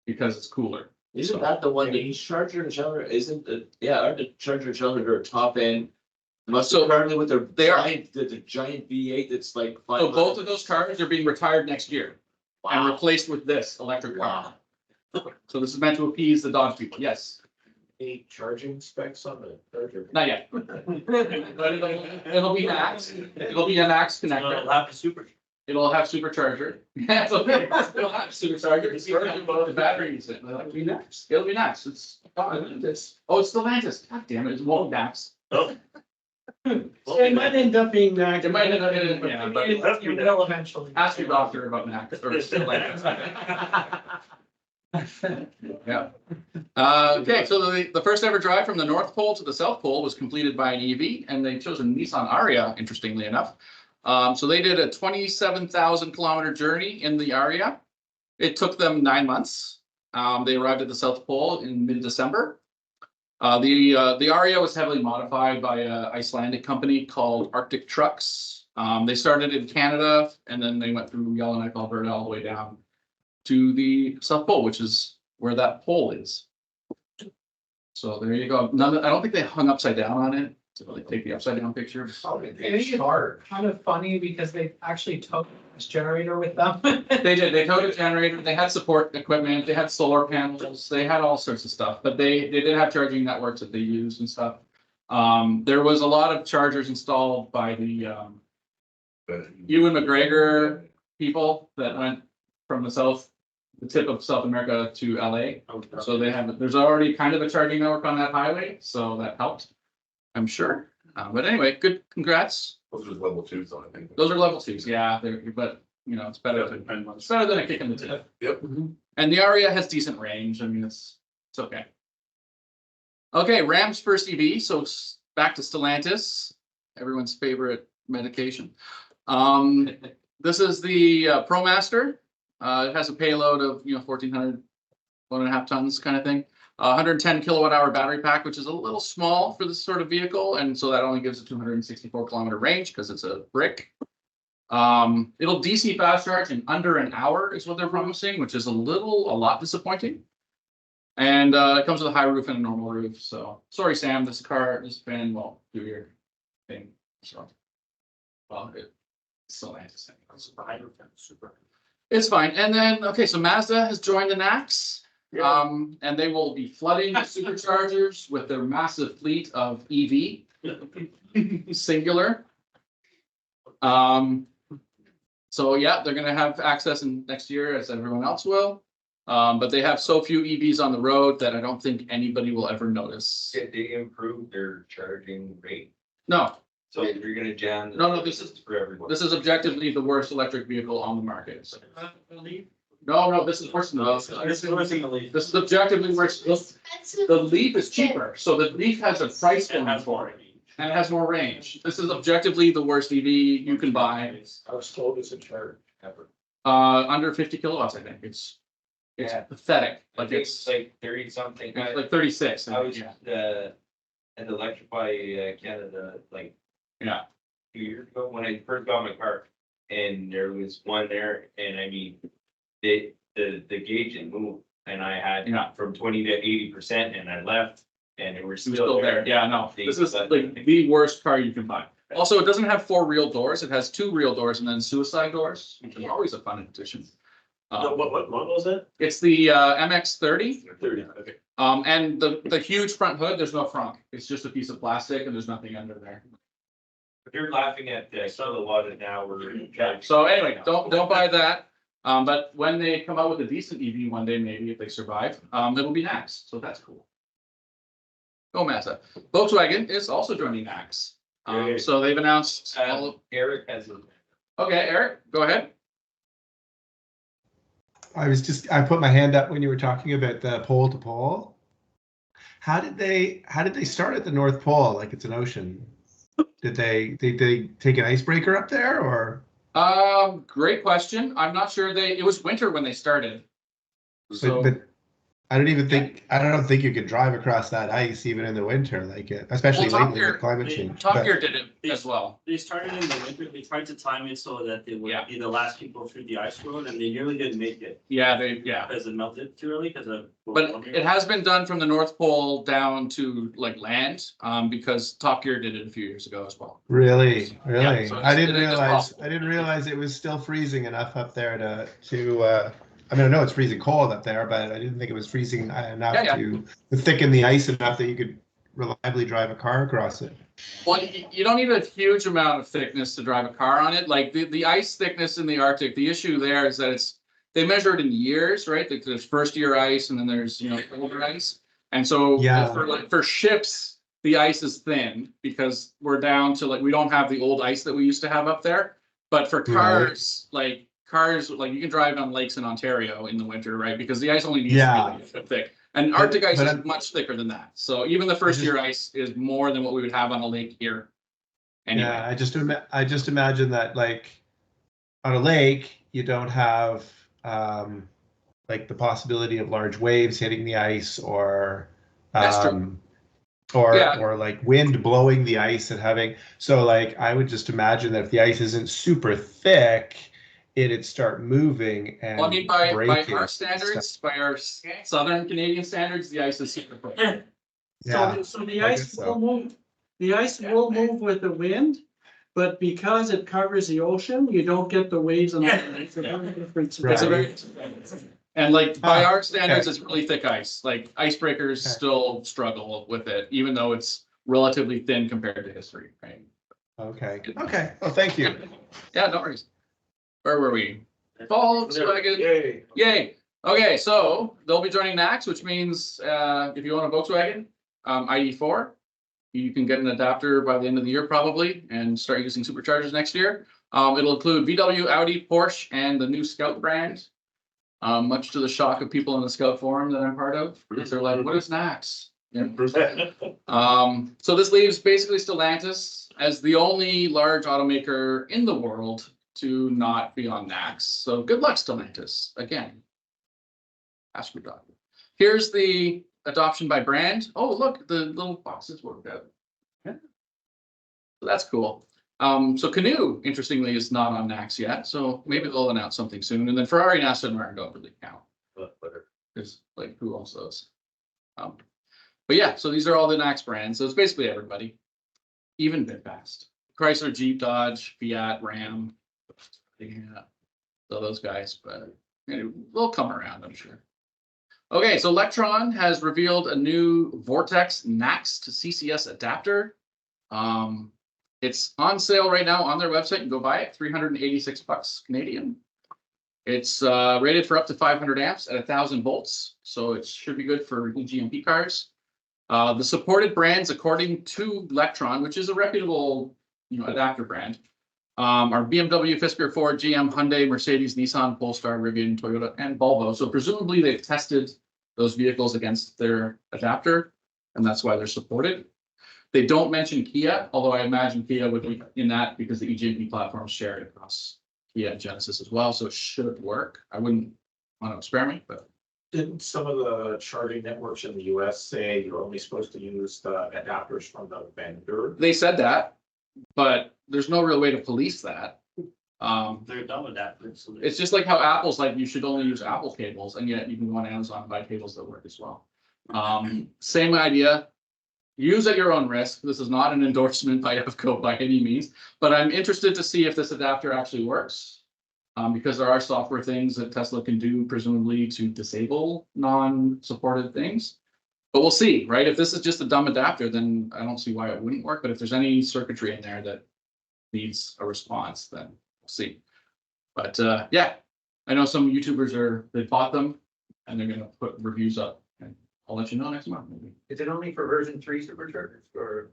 B: because it's cooler.
F: Isn't that the one, the Charger and Challenger, isn't the, aren't the Charger and Challenger top end? So apparently with the giant V8 that's like.
B: So both of those cars are being retired next year and
F: Wow.
B: replaced with this electric car. So this is meant to appease the Dodge people. Yes,
F: Any charging specs on the charger?
B: not yet. But it'll be NACS. It'll be a NACS
I: It'll
B: connector.
I: have a super.
B: It'll have supercharger. Yeah, so it'll have supercharger. It's the batteries. It'll be NACS. It'll be NACS. It's Stellantis. Oh, it's Stellantis. God damn it! It won't NACS.
I: Oh.
A: It might end up being that.
B: It might end up in, yeah, but
C: It will eventually.
B: ask your doctor about NACS or Stellantis. Yeah. Okay, so the first ever drive from the North Pole to the South Pole was completed by an EV, and they chose a Nissan Ariya, interestingly enough. So they did a 27,000 kilometer journey in the Ariya. It took them 9 months. They arrived at the South Pole in mid-December. The Ariya was heavily modified by an Icelandic company called Arctic Trucks. They started in Canada, and then they went through Yellowknife, Alberta, all the way down to the South Pole, which is where that pole is. So there you go. I don't think they hung upside down on it to really take the upside down picture.
F: How did
C: I
F: they
C: think it's
F: charge?
C: kind of funny because they actually took this generator with them.
B: They did. They towed a generator. They had support equipment. They had solar panels. They had all sorts of stuff. But they did have charging networks that they used and stuff. There was a lot of chargers installed by the Ewan McGregor people that went from the tip of South America to LA. So there's already kind of a charging network on that highway, so that helped, I'm sure. But anyway, good, congrats.
G: Those are level 2s, though, I think.
B: Those are level 2s, yeah. But you know, it's better than a kick in the teeth.
G: Yep.
B: And the Ariya has decent range. I mean, it's okay. Okay, Ram's first EV. So back to Stellantis, everyone's favorite medication. This is the ProMaster. It has a payload of 1,400, 1.5 tons kind of thing. 110 kilowatt hour battery pack, which is a little small for this sort of vehicle, and so that only gives a 264 kilometer range because it's a brick. It'll DC fast charge in under an hour is what they're promising, which is a lot disappointing. And it comes with a high roof and a normal roof. So sorry, Sam, this van won't do your thing. So well, it's still interesting. It's fine. And then okay, so Mazda has joined the NACS. And they will be flooding superchargers with their massive fleet of EV, singular. So yeah, they're going to have access in next year as everyone else will. But they have so few EVs on the road that I don't think anybody will ever notice.
H: Did they improve their charging rate?
B: No,
H: So you're gonna jam.
B: No, this is
H: for everyone.
B: This is objectively the worst electric vehicle on the market. So. No, this is worse than the Leaf. This is objectively worse. The Leaf is cheaper, so the Leaf has a price point for it, and it has more range. This is objectively the worst EV you can buy.
F: How slow does it charge ever?
B: Under 50 kilowatts, I think. It's pathetic.
H: I
B: Like
H: think
B: it's
H: like 30 something.
B: it's like 36.
H: I was
B: yeah.
H: at Electrify Canada like
B: Yeah.
H: 2 years ago when I first got my car, and there was one there, and I mean, the gauge didn't move, and I had from 20 to 80%, and I left, and it was still there.
B: Yeah, no, this is like the worst car you can buy. Also, it doesn't have 4 real doors. It has 2 real doors and then suicide doors, which is always a fun addition.
I: What model is that?
B: It's the MX-30.
I: 30, okay.
B: And the huge front hood, there's no front. It's just a piece of plastic and there's nothing under there.
H: If you're laughing at some of the lot of now, we're
B: So anyway, don't buy that. But when they come out with a decent EV one day, maybe if they survive, it'll be NACS. So that's cool. Go Mazda. Volkswagen is also joining NACS. So they've announced.
H: Eric has a.
B: Okay, Eric, go ahead.
J: I put my hand up when you were talking about the pole to pole. How did they start at the North Pole? Like it's an ocean. Did they take an icebreaker up there or?
B: Great question. I'm not sure it was winter when they started. So
J: but I don't think you could drive across that ice even in the winter, like especially lately with climate change.
B: Top Gear did it as well.
O: They started in the winter. They tried to time it so that they would be the last people through the ice road, and they nearly didn't make it.
B: Yeah,
O: because it melted too early.
B: But it has been done from the North Pole down to like land, because Top Gear did it a few years ago as well.
J: Really?
B: Yeah, so
J: I didn't realize it was still freezing enough up there to I mean, I know it's freezing cold up there, but I didn't think it was freezing enough
B: Yeah, yeah.
J: to thicken the ice enough that you could reliably drive a car across it.
B: Well, you don't need a huge amount of thickness to drive a car on it. Like the ice thickness in the Arctic, the issue there is that they measure it in years, right? Like there's first year ice and then there's, older ice. And so
J: Yeah.
B: for ships, the ice is thin because we're down to we don't have the old ice that we used to have up there. But for cars, like you can drive on lakes in Ontario in the winter, right? Because the ice only needs to be thick. And Arctic ice is much thicker than that. So even the first year ice is more than what we would have on a lake here. Anyway.
J: Yeah, I just imagine that on a lake, you don't have the possibility of large waves hitting the ice or wind blowing the ice and having, so I would just imagine that if the ice isn't super thick, it'd start moving and
B: well, I mean, by our
J: standards,
B: standards, by our southern Canadian standards, the ice is super thick.
A: So the ice will move. The ice will move with the wind, but because it covers the ocean, you don't get the waves and all that. It's a very different.
B: And by our standards, it's really thick ice. Like icebreakers still struggle with it, even though it's relatively thin compared to history. Right?
J: Okay. Well, thank you.
B: Yeah, no worries. Where were we? Volkswagen. Yay. Okay, so they'll be joining NACS, which means if you own a Volkswagen ID4, you can get an adapter by the end of the year probably and start using superchargers next year. It'll include VW, Audi, Porsche, and the new Scout brand. Much to the shock of people in the Scout forum that I'm part of, because they're like, what is NACS? Yeah. So this leaves basically Stellantis as the only large automaker in the world to not be on NACS. So good luck, Stellantis. Again, ask your doctor. Here's the adoption by brand. Oh, look, the little boxes worked out. Yeah. So that's cool. So Canoe, interestingly, is not on NACS yet. So maybe they'll announce something soon. And then Ferrari and Aston Martin don't really count. Because who owns those? But yeah, so these are all the NACS brands. So it's basically everybody, even Bitfast. Chrysler, Jeep, Dodge, Fiat, Ram. Yeah, so those guys, but they'll come around, I'm sure. Okay, so Electron has revealed a new Vortex NACS to CCS adapter. It's on sale right now on their website. You can go buy it, $386 Canadian. It's rated for up to 500 amps at 1,000 volts, so it should be good for EGMP cars. The supported brands, according to Electron, which is a reputable adapter brand, are BMW, Fisker, Ford, GM, Hyundai, Mercedes, Nissan, Polestar, Rivian, Toyota, and Volvo. So presumably they've tested those vehicles against their adapter, and that's why they're supported. They don't mention Kia, although I imagine Kia would be in that because the EGMP platform is shared across Kia and Genesis as well, so it should work. I wouldn't want to experiment, but.
I: Didn't some of the charging networks in the US say you're only supposed to use the adapters from the vendor?
B: They said that, but there's no real way to police that.
O: They're dumb adapters. So
B: it's just like how Apple's like, you should only use Apple cables, and yet you can go on Amazon and buy cables that work as well. Same idea. Use at your own risk. This is not an endorsement by EVCO by any means, but I'm interested to see if this adapter actually works. Because there are software things that Tesla can do, presumably to disable non-supported things. But we'll see, right? If this is just a dumb adapter, then I don't see why it wouldn't work. But if there's any circuitry in there that needs a response, then we'll see. But yeah, I know some YouTubers they bought them and they're gonna put reviews up, and I'll let you know next month maybe.
M: Is it only for version 3 superchargers or?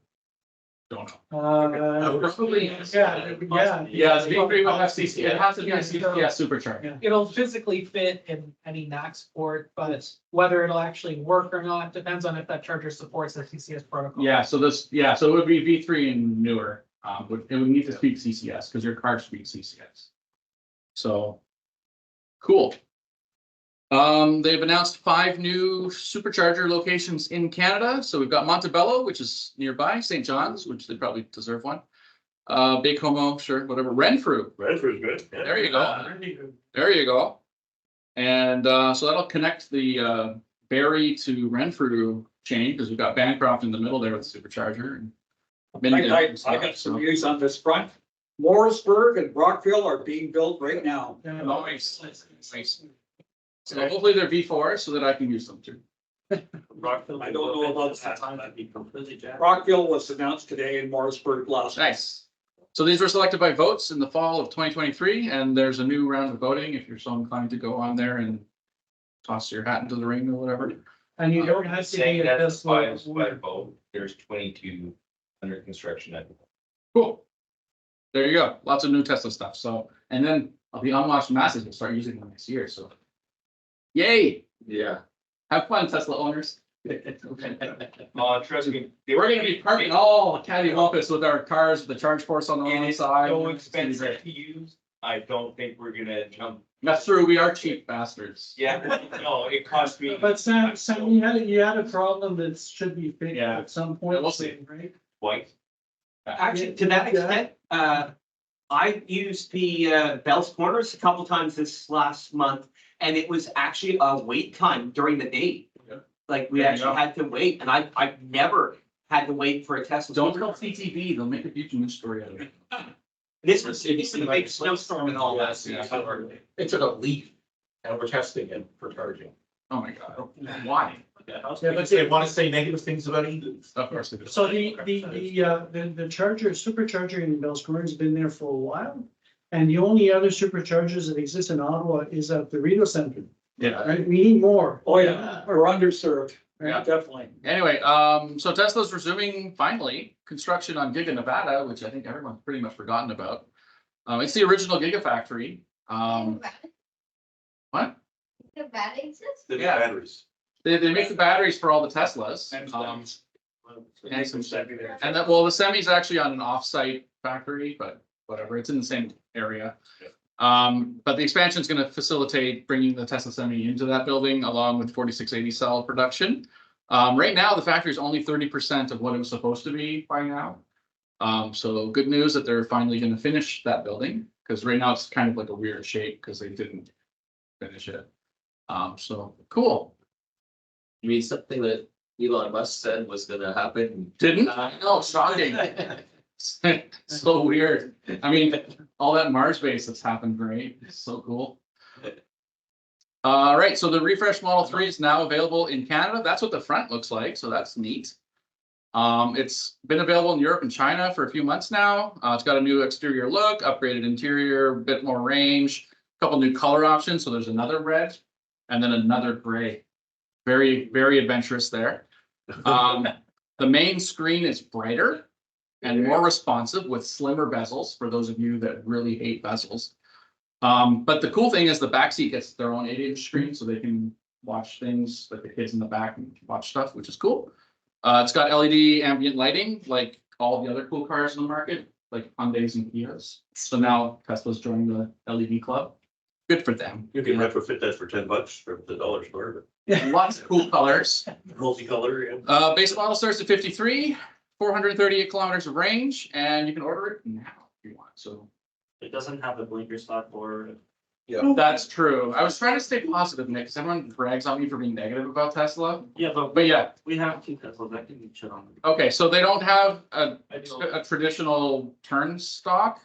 B: Don't know.
A: Probably, yeah.
B: Yeah, it's being pretty much FCC. It has to be a CCS supercharger.
C: It'll physically fit in any NACS port, but whether it'll actually work or not depends on if that charger supports the CCS protocol.
B: Yeah, so it would be V3 and newer. It would need to speak CCS because your car speaks CCS. So cool. They've announced 5 new supercharger locations in Canada. So we've got Montebello, which is nearby, St. John's, which they probably deserve one. Baie-Comeau, sure, whatever. Renfrew.
I: Renfrew's good. Yeah.
B: There you go. There you go. And so that'll connect the Barrie to Renfrew chain because we've got Bancroft in the middle there with the supercharger. And
D: I got some news on this front. Morrisburg and Brockville are being built right now.
B: Nice. So hopefully they're V4 so that I can use them too.
O: Rockville.
D: I don't know about
O: that time, I'd be completely jacked.
D: Rockville was announced today in Morrisburg last.
B: Nice. So these were selected by votes in the fall of 2023, and there's a new round of voting if you're so inclined to go on there and toss your hat into the ring or whatever.
A: And you don't have to be
H: Saying
A: a
H: that
A: Tesla.
H: by vote, there's 22 under construction at the moment.
B: Cool. There you go. Lots of new Tesla stuff. So, and then the unwatched masses will start using them next year. So, yay!
F: Yeah.
B: Have fun, Tesla owners.
H: Trust me,
B: We're gonna be parking all Academy office with our cars, with the charge ports on the
H: and
B: wrong
H: it's
B: side.
H: so
B: It's gonna be great.
H: expensive to use. I don't think we're gonna jump.
B: That's true. We are cheap bastards.
H: Yeah, no, it cost me.
A: But Sam, you had a problem that should be fixed
B: Yeah.
A: at some
B: Yeah,
A: point.
B: we'll see.
A: Right?
H: Twice.
M: Actually, to that extent, I used the Bell's Corners a couple times this last month, and it was actually a wait time during the day.
B: Yeah.
M: Like, we
B: There you
M: actually
B: go.
M: had to wait, and I've never had to wait for a Tesla.
B: Don't tell CTV. They'll make a huge news story out of it.
M: This was a big snowstorm and all that.
B: Yeah.
F: It took a leaf and we're testing it for charging.
B: Oh my God. Why?
A: Yeah, but
G: They want to say negative things about EVs.
B: Of course they do.
A: So the charger, supercharger in Bell's Corners has been there for a while. And the only other superchargers that exist in Ottawa is at the Rito Center.
B: Yeah.
A: Right? We need more.
D: Oh, yeah, we're underserved,
B: Yeah.
D: right, definitely.
B: Anyway, so Tesla's resuming finally construction on Giga Nevada, which I think everyone's pretty much forgotten about. It's the original Gigafactory. What?
N: Nevada exists?
I: The
B: Yeah.
I: batteries.
B: They make the batteries for all the Teslas.
D: And
B: And
D: some semi there.
B: And that, well, the semi's actually on an off-site factory, but whatever, it's in the same area. But the expansion is going to facilitate bringing the Tesla Semi into that building along with 4680 cell production. Right now, the factory is only 30% of what it was supposed to be by now. So good news that they're finally going to finish that building, because right now it's kind of like a weird shape because they didn't finish it. So cool.
F: You mean something that Elon Musk said was gonna happen?
B: Didn't? No, shocking. So weird. I mean, all that Mars base that's happened, right? It's so cool. All right, so the refresh Model 3 is now available in Canada. That's what the front looks like, so that's neat. It's been available in Europe and China for a few months now. It's got a new exterior look, upgraded interior, a bit more range, a couple new color options. So there's another red and then another gray. Very, very adventurous there. The main screen is brighter and more responsive with slimmer bezels for those of you that really hate bezels. But the cool thing is the back seat gets their own 8-inch screen so they can watch things like the kids in the back and watch stuff, which is cool. It's got LED ambient lighting like all the other cool cars in the market, like Hyundais and Kias. So now Tesla's joining the LED club. Good for them.
I: You can retrofit that for $10 from the dollar store,
B: Lots of cool colors.
I: but multicolor, yeah.
B: Base model starts at 53, 438 kilometers of range, and you can order it now if you want. So
O: It doesn't have the blinker spot or.
B: that's true. I was trying to stay positive, Nick, because everyone brags on me for being negative about Tesla.
O: Yeah,
B: But yeah,
O: we have two Teslas, I can shit on them.
B: okay, so they don't have a traditional turn stock.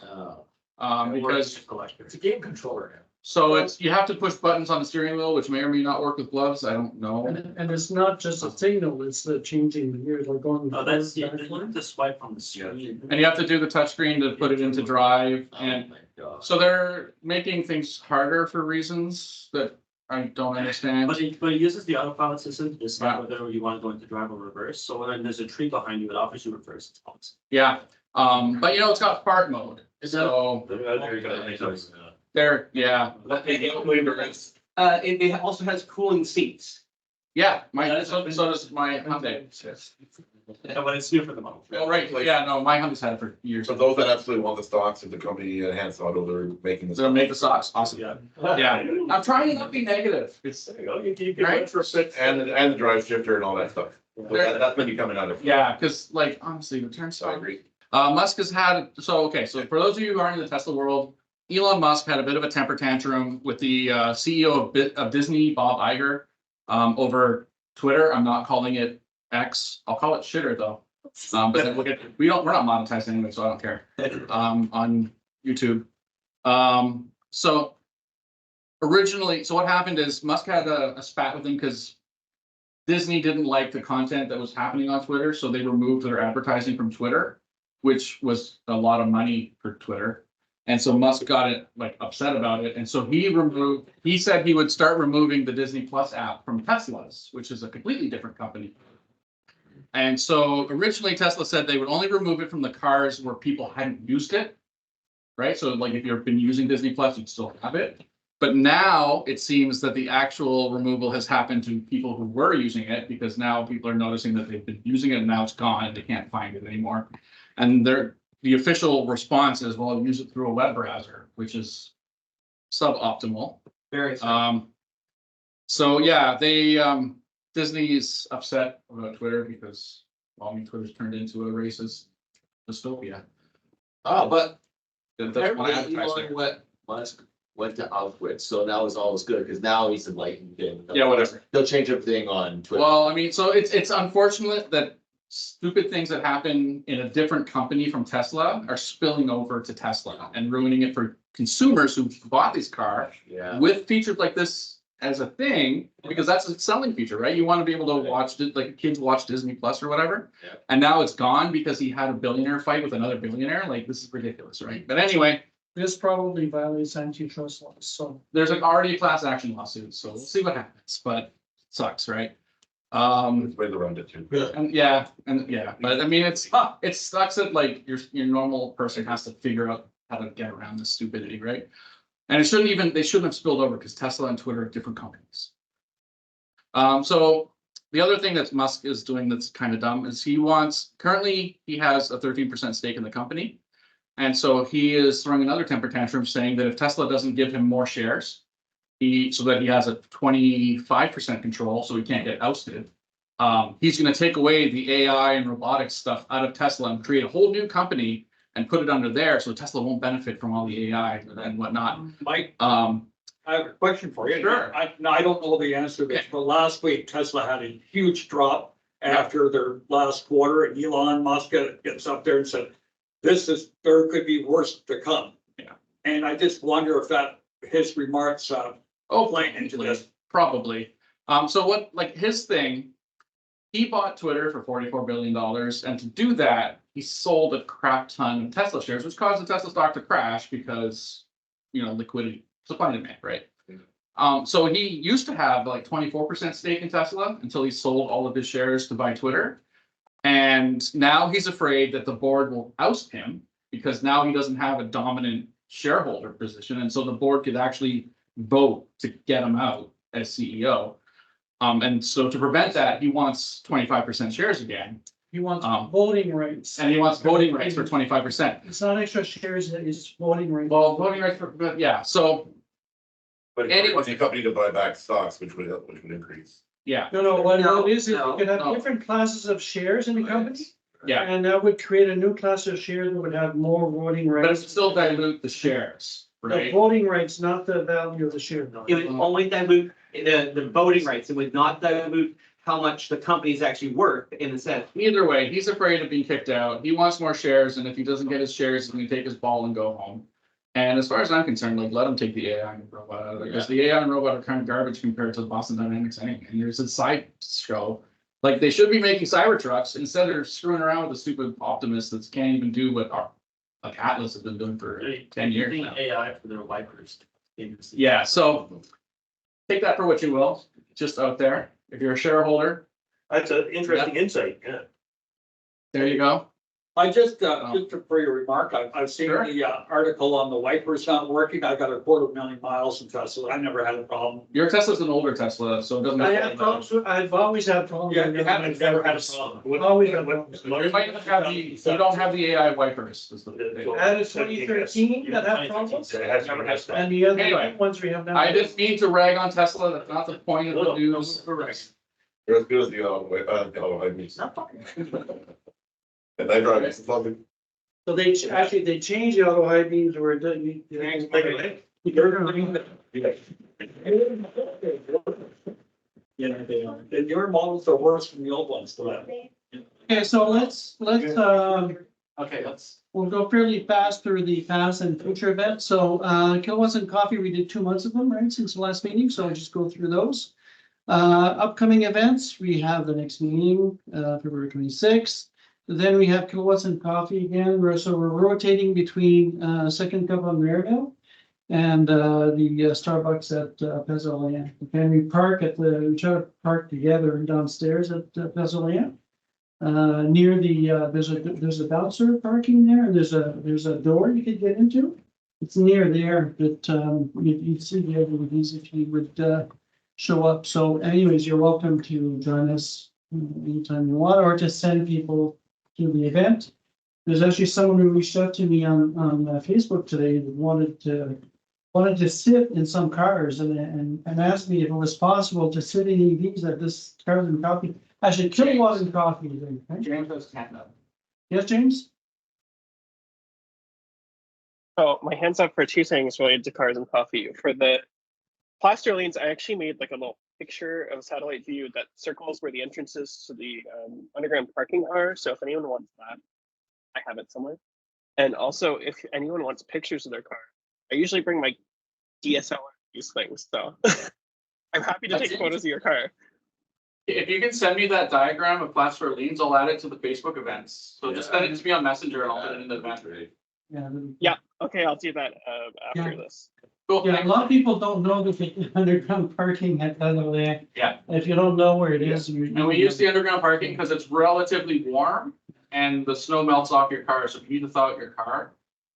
B: Because
F: It's a game controller now.
B: so it's, you have to push buttons on the steering wheel, which may or may not work with gloves. I don't know.
A: And it's not just a signal, it's the changing the gears, like going.
O: Oh, that's, you
A: forward,
O: have to swipe on the screen.
B: And you have to do the touchscreen to put it into drive. And
F: Oh my God.
B: so they're making things harder for reasons that I don't understand.
O: But it uses the autopilot system to decide
B: Wow.
O: whether you want to go into drive or reverse. So when there's a tree behind you, it offers you reverse. It's awesome.
B: Yeah, but you know, it's got fart mode. So they're, yeah.
M: It also has cooling seats.
B: Yeah, so does my Hyundai.
O: Yeah, but it's new for the model.
B: Oh, right, yeah, no, my Hyundai's had it for years.
G: So those that absolutely want the stocks of the company Enhanced Auto, they're making this.
B: They'll make the socks, awesome.
O: Yeah.
B: Yeah, I'm trying to not be negative. It's,
I: There you go, you can
B: Right.
I: retrofit.
G: And the drive shifter and all that stuff. So that's when you coming out of.
B: yeah, because like, honestly, the turn stock. Musk has had, so, okay, so for those of you who aren't in the Tesla world, Elon Musk had a bit of a temper tantrum with the CEO of Disney, Bob Iger, over Twitter. I'm not calling it X. I'll call it shitter though. But then we're not monetized anyway, so I don't care. On YouTube. So originally, so what happened is Musk had a spat with him because Disney didn't like the content that was happening on Twitter, so they removed their advertising from Twitter, which was a lot of money for Twitter. And so Musk got it like upset about it. And so he said he would start removing the Disney Plus app from Tesla's, which is a completely different company. And so originally Tesla said they would only remove it from the cars where people hadn't used it. Right? So like if you've been using Disney Plus, you'd still have it. But now it seems that the actual removal has happened to people who were using it, because now people are noticing that they've been using it and now it's gone and they can't find it anymore. And the official response is, well, use it through a web browser, which is suboptimal.
M: Very.
B: So yeah, Disney's upset about Twitter because, well, I mean, Twitter's turned into a racist dystopia.
F: But
B: That's what I
F: apparently
B: advertise
F: Elon
B: there.
F: went to Outwit, so now it's all good, because now he's enlightened. And
B: Yeah, whatever.
F: They'll change everything on Twitter.
B: Well, I mean, so it's unfortunate that stupid things that happen in a different company from Tesla are spilling over to Tesla and ruining it for consumers who bought these cars
F: Yeah.
B: with features like this as a thing, because that's a selling feature, right? You want to be able to watch it, like kids watch Disney Plus or whatever.
F: Yeah.
B: And now it's gone because he had a billionaire fight with another billionaire. Like, this is ridiculous, right? But anyway,
A: This probably violates antitrust laws, so.
B: there's already a class action lawsuit, so we'll see what happens, but it sucks, right?
G: It's way around it too.
B: But I mean, it sucks that like your normal person has to figure out how to get around this stupidity, right? And they shouldn't have spilled over, because Tesla and Twitter are different companies. So the other thing that Musk is doing that's kind of dumb is currently he has a 13% stake in the company. And so he is throwing another temper tantrum, saying that if Tesla doesn't give him more shares, so that he has a 25% control, so he can't get ousted, he's going to take away the AI and robotics stuff out of Tesla and create a whole new company and put it under there, so Tesla won't benefit from all the AI and whatnot.
D: Mike, I have a question for you.
B: Sure.
D: I don't know the answer to this, but last week Tesla had a huge drop after their last quarter, and Elon Musk gets up there and said, there could be worse to come.
B: Yeah.
D: And I just wonder if his remarks, playing into this.
B: Probably. So what, like his thing, he bought Twitter for $44 billion. And to do that, he sold a crap ton of Tesla shares, which caused the Tesla stock to crash because, liquidity, supply and demand, right? So he used to have like 24% stake in Tesla until he sold all of his shares to buy Twitter. And now he's afraid that the board will oust him because now he doesn't have a dominant shareholder position. And so the board could actually vote to get him out as CEO. And so to prevent that, he wants 25% shares again.
A: He wants voting rights.
B: And he wants voting rights for 25%.
A: It's not extra shares, it's voting rights.
B: Well, voting rights so.
G: But he wants the company to buy back stocks, which would increase.
B: Yeah.
A: No, what it is you could have
B: no.
A: different classes of shares in the company.
B: Yeah.
A: And that would create a new class of shares that would have more voting
B: But it
A: rights.
B: would still dilute the shares,
A: The
B: right?
A: voting rights, not the value of the share.
M: It would only dilute the voting rights. It would not dilute how much the company is actually worth in the sense.
B: Either way, he's afraid of being kicked out. He wants more shares, and if he doesn't get his shares, he's gonna take his ball and go home. And as far as I'm concerned, like, let him take the AI and robot out of there, because the AI and robot are kind of garbage compared to the Boston Dynamics anyway. And there's a side show, like, they should be making Cybertrucks instead of screwing around with the stupid Optimus that can't even do what like Atlas has been doing for 10 years
O: Using
B: now.
O: AI for their wipers.
B: Yeah, so take that for what you will, just out there. If you're a shareholder,
I: That's an interesting insight, yeah.
B: there you go.
D: I just for your remark, I've seen
B: Sure.
D: the article on the wipers not working. I got 250,000 miles in Tesla. I never had a problem.
B: Your Tesla's an older Tesla, so it doesn't.
A: I have problems I've always had problems.
D: Yeah, you
I: I've never had a problem.
A: Always had problems.
B: You might not have you don't have the AI wipers. Is the thing.
A: I had a 2013 that had problems,
I: It has never had stuff.
A: and the other
B: Anyway,
A: ones we have now.
B: I didn't mean to rag on Tesla. That's not the point of the news.
G: They're as good as I mean. And I drive it.
A: So they changed the auto high beams where
D: Yeah, they are. And your models are worse than the old ones, so that.
A: Okay, so let's
B: Okay, let's,
A: We'll go fairly fast through the past and future events. So, Kilowatts and Coffee, we did 2 months of them, right, since the last meeting, so I'll just go through those. Upcoming events, we have the next meeting, February 26th. Then we have Kilowatts and Coffee again, so we're rotating between, Second Cup on Maryville and, the Starbucks at, Pezzolea. Okay, we we try to park together downstairs at Pezzolea. Near the, there's a bouncer parking there, and there's a door you could get into. It's near there, but, you'd see the other these if you would, show up. So anyways, you're welcome to join us anytime you want, or to send people to the event. There's actually someone who reached out to me on Facebook today that wanted to sit in some cars and asked me if it was possible to sit in EVs at this Cars and Coffee. Actually, Kilowatts and Coffee. Right?
B: James has hand up.
A: Yes, James?
E: So my hands up for 2 things related to Cars and Coffee. For the plaster lanes, I actually made like a little picture of a satellite view that circles where the entrances to the underground parking are. So if anyone wants that, I have it somewhere. And also, if anyone wants pictures of their car, I usually bring my DSLR these things. So I'm happy to take photos of your car.
B: If you can send me that diagram of Plaster Orleans, I'll add it to the Facebook events. So just send it to me on Messenger and I'll put it in the event.
E: Yeah. Okay, I'll do that after this.
B: Cool.
A: Yeah, a lot of people don't know that the underground parking at Pezzolea.
B: Yeah.
A: If you don't know where it is,
B: And we use the underground parking because it's relatively warm and the snow melts off your car. So if you need to thaw out your car,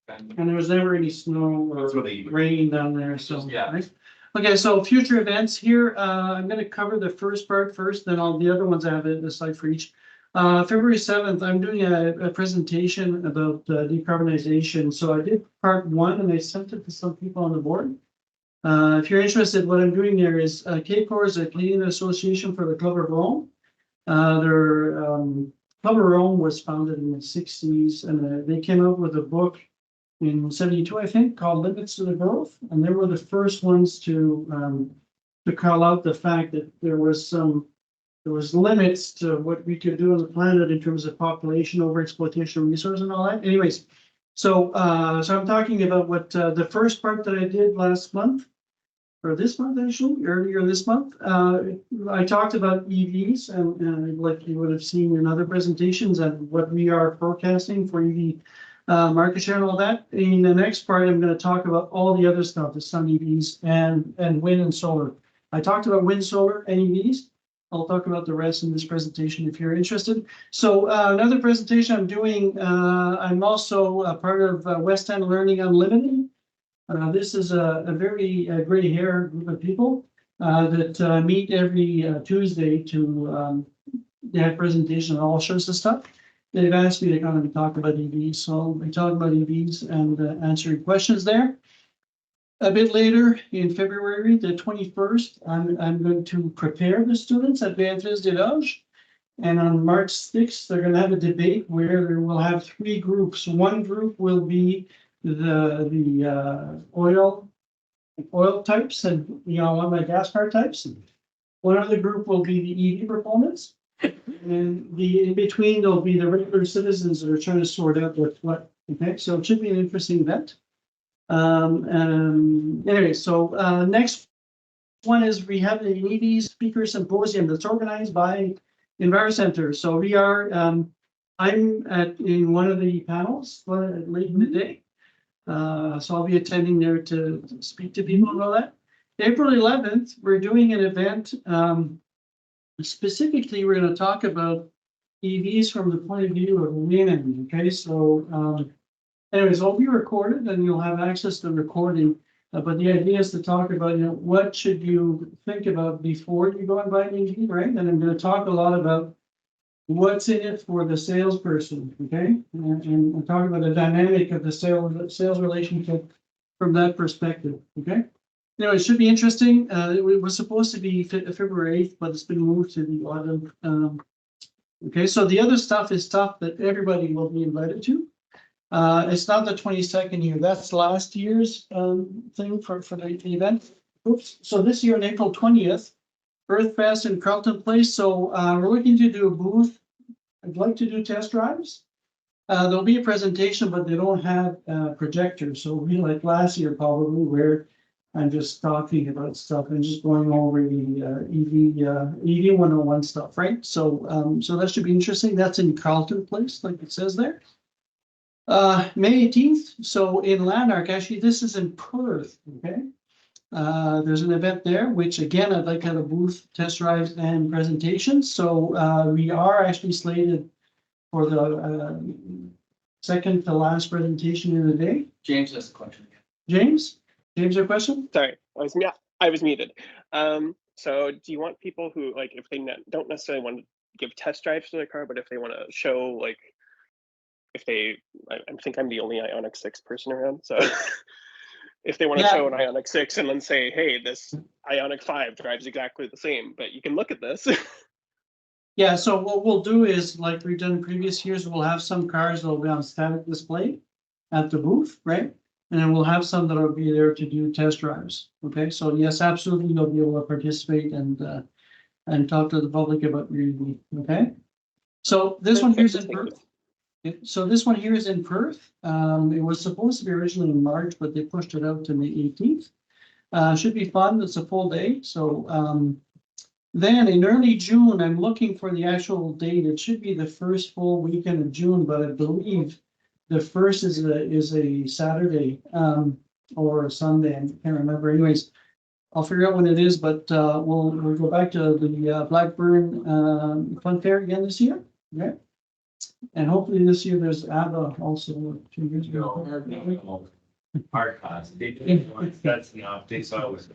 B: then.
A: And there was never any snow or
G: That's what they-
A: rain down there, so.
B: Yeah.
A: Right? Okay, so future events here, I'm gonna cover the first part first, then all the other ones I have a slide for each. February 7th, I'm doing a presentation about decarbonization. So I did part 1 and I sent it to some people on the board. If you're interested, what I'm doing there is CAPOR is a Canadian Association for the Club of Rome. Their Club of Rome was founded in the 60s, and they came out with a book in 72, I think, called Limits to the Growth. And they were the first ones to call out the fact that there was limits to what we could do on the planet in terms of population, overexploitation, resource, and all that. Anyways, so I'm talking about what the first part that I did last month, or this month actually, earlier this month. I talked about EVs and like you would have seen in other presentations and what we are forecasting for EV market share and all that. In the next part, I'm going to talk about all the other stuff, the sun EVs and wind and solar. I talked about wind, solar, and EVs. I'll talk about the rest in this presentation if you're interested. So another presentation I'm doing, I'm also a part of West End Learning Unlimited. This is a very gray hair group of people that meet every Tuesday to have presentation on all sorts of stuff. They've asked me to come and talk about EVs, so I talk about EVs and answer questions there. A bit later in February, the 21st, I'm going to prepare the students at Beatrice de Loge. And on March 6th, they're going to have a debate where they will have 3 groups. One group will be the oil types and one of the gas car types. One other group will be the EV proponents. And in between, there'll be the regular citizens that are trying to sort out what's what. Okay, so it should be an interesting event. Anyway, so next one is we have the EV speaker symposium that's organized by EnviroCenter. So we are, I'm in one of the panels late in the day. So I'll be attending there to speak to people and all that. April 11th, we're doing an event. Specifically, we're going to talk about EVs from the point of view of women. Okay, so anyways, it'll be recorded and you'll have access to the recording. But the idea is to talk about, what should you think about before you go and buy an EV, right? And I'm going to talk a lot about what's in it for the salesperson, okay? And talk about the dynamic of the sales relationship from that perspective, okay? It should be interesting. It was supposed to be February 8th, but it's been moved to the autumn. Okay, so the other stuff is stuff that everybody will be invited to. It's not the 22nd here. That's last year's thing for the event. Oops. So this year on April 20th, Earth Fest in Carlton Place. So we're looking to do a booth. I'd like to do test drives. There'll be a presentation, but they don't have a projector, so we like last year probably where I'm just talking about stuff and just going over the EV 101 stuff, right? So so that should be interesting. That's in Carlton Place, like it says there. May 18th, so in Lanark, actually, this is in Perth, okay? There's an event there, which again, I'd like to have a booth, test drives and presentations. So we are actually slated for the second to last presentation of the day.
B: James has a question again.
A: James, your question?
E: Sorry, I was muted. So do you want people who like if they don't necessarily want to give test drives to their car, but if they want to show like if they, I think I'm the only Ioniq 6 person around, so if they want to show an Ioniq 6 and then say, hey, this Ioniq 5 drives exactly the same, but you can look at this.
A: Yeah, so what we'll do is, like we've done in previous years, we'll have some cars that'll be on static display at the booth, right? And then we'll have some that'll be there to do test drives. Okay, so yes, absolutely, you'll be able to participate and talk to the public about your EV. Okay, so this one here's in Perth. So this one here is in Perth. It was supposed to be originally in March, but they pushed it out to May 18th. Should be fun. It's a full day. So then in early June, I'm looking for the actual date. It should be the first full weekend of June, but I believe the first is a Saturday or a Sunday. I can't remember. Anyways, I'll figure out when it is, but we'll go back to the Blackburn Fun Fair again this year. Okay. And hopefully this year there's ABBA also 2 years ago.
H: Hard cost. That's the update, so I was.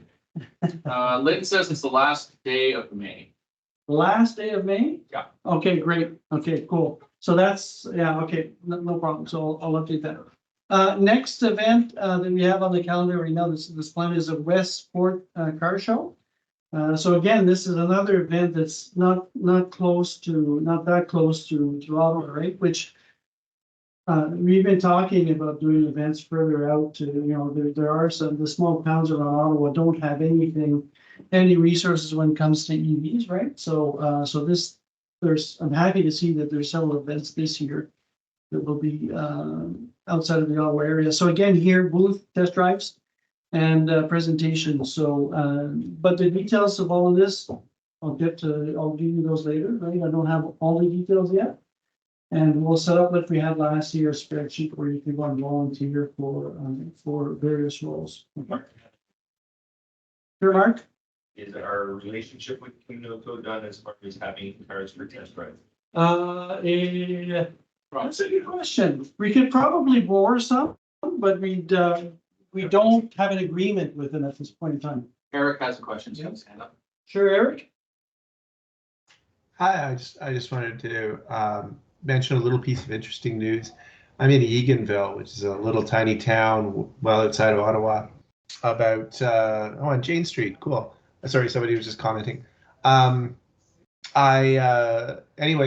B: Lynn says it's the last day of May.
A: The last day of May?
B: Yeah.
A: Okay, great. Okay, cool. So that's, yeah, okay, no problem. So I'll update that. Next event that we have on the calendar right now, this plan is a Westport car show. So again, this is another event that's not that close to Ottawa, right? Which we've been talking about doing events further out to, there are the small towns around Ottawa don't have any resources when it comes to EVs, right? So I'm happy to see that there's several events this year that will be outside of the Ottawa area. So again, here booth test drives and presentation. So, but the details of all of this, I'll give you those later, right? I don't have all the details yet. And we'll set up like we had last year, a spreadsheet where you can go and volunteer for various roles. Okay. Sure, Mark?
H: Is our relationship with EVCO done as far as having cars for test drive?
A: That's a good question. We could probably borrow some, but we don't have an agreement with them at this point in time.
B: Eric has a question. So stand up.
A: Sure, Eric.
J: Hi, I just wanted to mention a little piece of interesting news. I'm in Eganville, which is a little tiny town well outside of Ottawa, about on Jane Street. Cool. Sorry, somebody was just commenting. Anyway,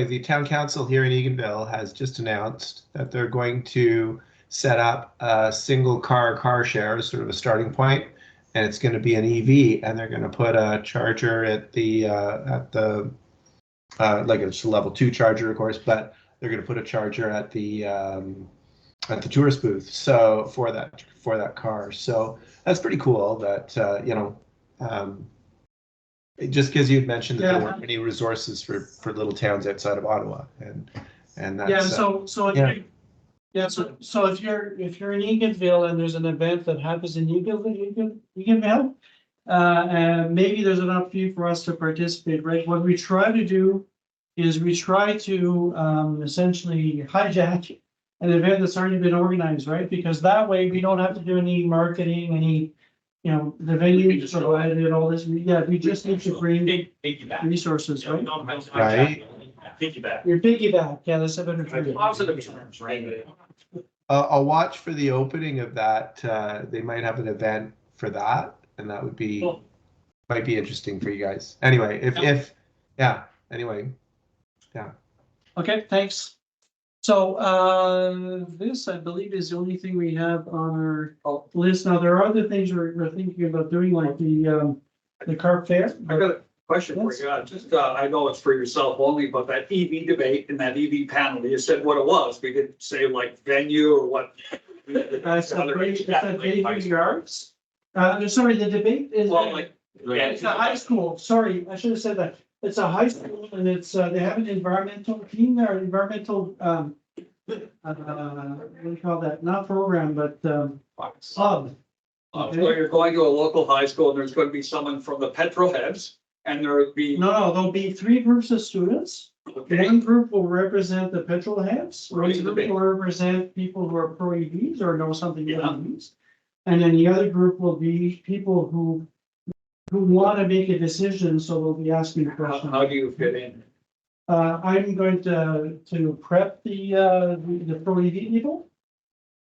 J: the town council here in Eganville has just announced that they're going to set up a single car share as sort of a starting point, and it's going to be an EV, and they're going to put a charger at the like it's a level 2 charger, of course, but they're going to put a charger at the tourist booth. So for that car, so that's pretty cool. That just because you'd mentioned that there weren't many resources for little towns outside of Ottawa, and that's
A: So if you're in Eganville and there's an event that happens in Eganville, maybe there's an opportunity for us to participate, right? What we try to do is we try to essentially hijack an event that's already been organized, right? Because that way we don't have to do any marketing, the venue provided all this. We just need to bring resources, right?
J: right.
I: Piggyback.
A: Your piggyback, yeah, that's a better term.
B: Positive terms, right?
J: I'll watch for the opening of that. They might have an event for that, and that would be might be interesting for you guys. Anyway, anyway.
A: Okay, thanks. So this, I believe, is the only thing we have on our list. Now, there are other things we're thinking about doing, like the car fair.
D: Question for you, just, I know it's for yourself only, but that EV debate and that EV panel, you said what it was. We didn't say like venue or what.
A: That's a Bayview Yards. Sorry, the debate is,
D: Well, like,
A: it's a high school, sorry, I should have said that. It's a high school and it's, they have an environmental team there, environmental, what do you call that? Not program, but, club.
D: so you're going to a local high school and there's going to be someone from the petrol heads and there would be.
A: No, there'll be 3 groups of students.
D: Okay.
A: One group will represent the petrol heads, one
D: Right.
A: group will represent people who are pro EVs or know something
D: Yeah.
A: about EVs. And then the other group will be people who want to make a decision, so they'll be asking questions.
D: How do you fit in?
A: I'm going to prep the pro EV people.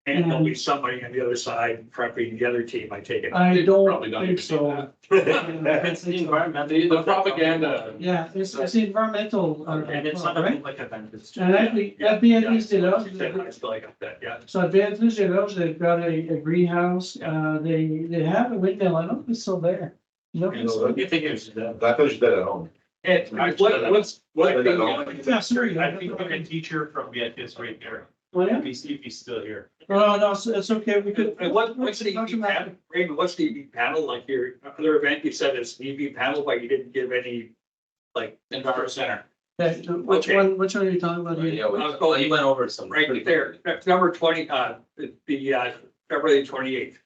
D: And there'll be somebody on the other side prepping the other team, I take it.
A: I don't
B: Probably don't
A: think
B: even do
A: so.
O: It's the environmental.
B: The propaganda.
A: Yeah, it's the environmental.
O: And it's not a
A: right?
O: public event, it's.
A: And actually, Advantage, you know,
D: I still got that, yeah.
A: so Advantage, you know, they've got a greenhouse, they have a windmill, I don't know if it's still there. No,
I: What do you think it's?
G: I thought you did at home.
D: What's.
A: yeah, sorry.
O: I think we can teacher from Vietnam's right there.
A: Oh, yeah?
O: If he's still here.
A: No, it's okay, we could.
D: And what's the EV panel, Raymond, what's the EV panel, like your other event, you said it's EV panel, but you didn't give any, like.
B: Environment Center.
A: Okay, which
D: Okay.
A: which one are you talking about? here?
F: Yeah, we went over some.
D: Right there, that's number 20, the February 28th.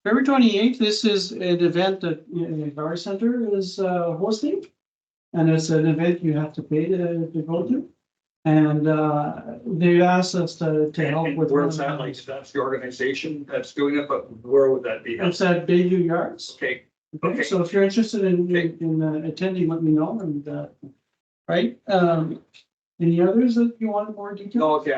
A: February 28th, this is an event that the Guard Center is hosting. And it's an event you have to pay to go to. And they asked us to help
D: And
A: with.
D: where's that, like, that's the organization that's doing it, but where would that be?
A: It's at Bayview Yards.
D: Okay,
A: Okay,
D: Okay.
A: so if you're interested in attending, let me know and, right? Any others that you want more detail?
D: no, okay,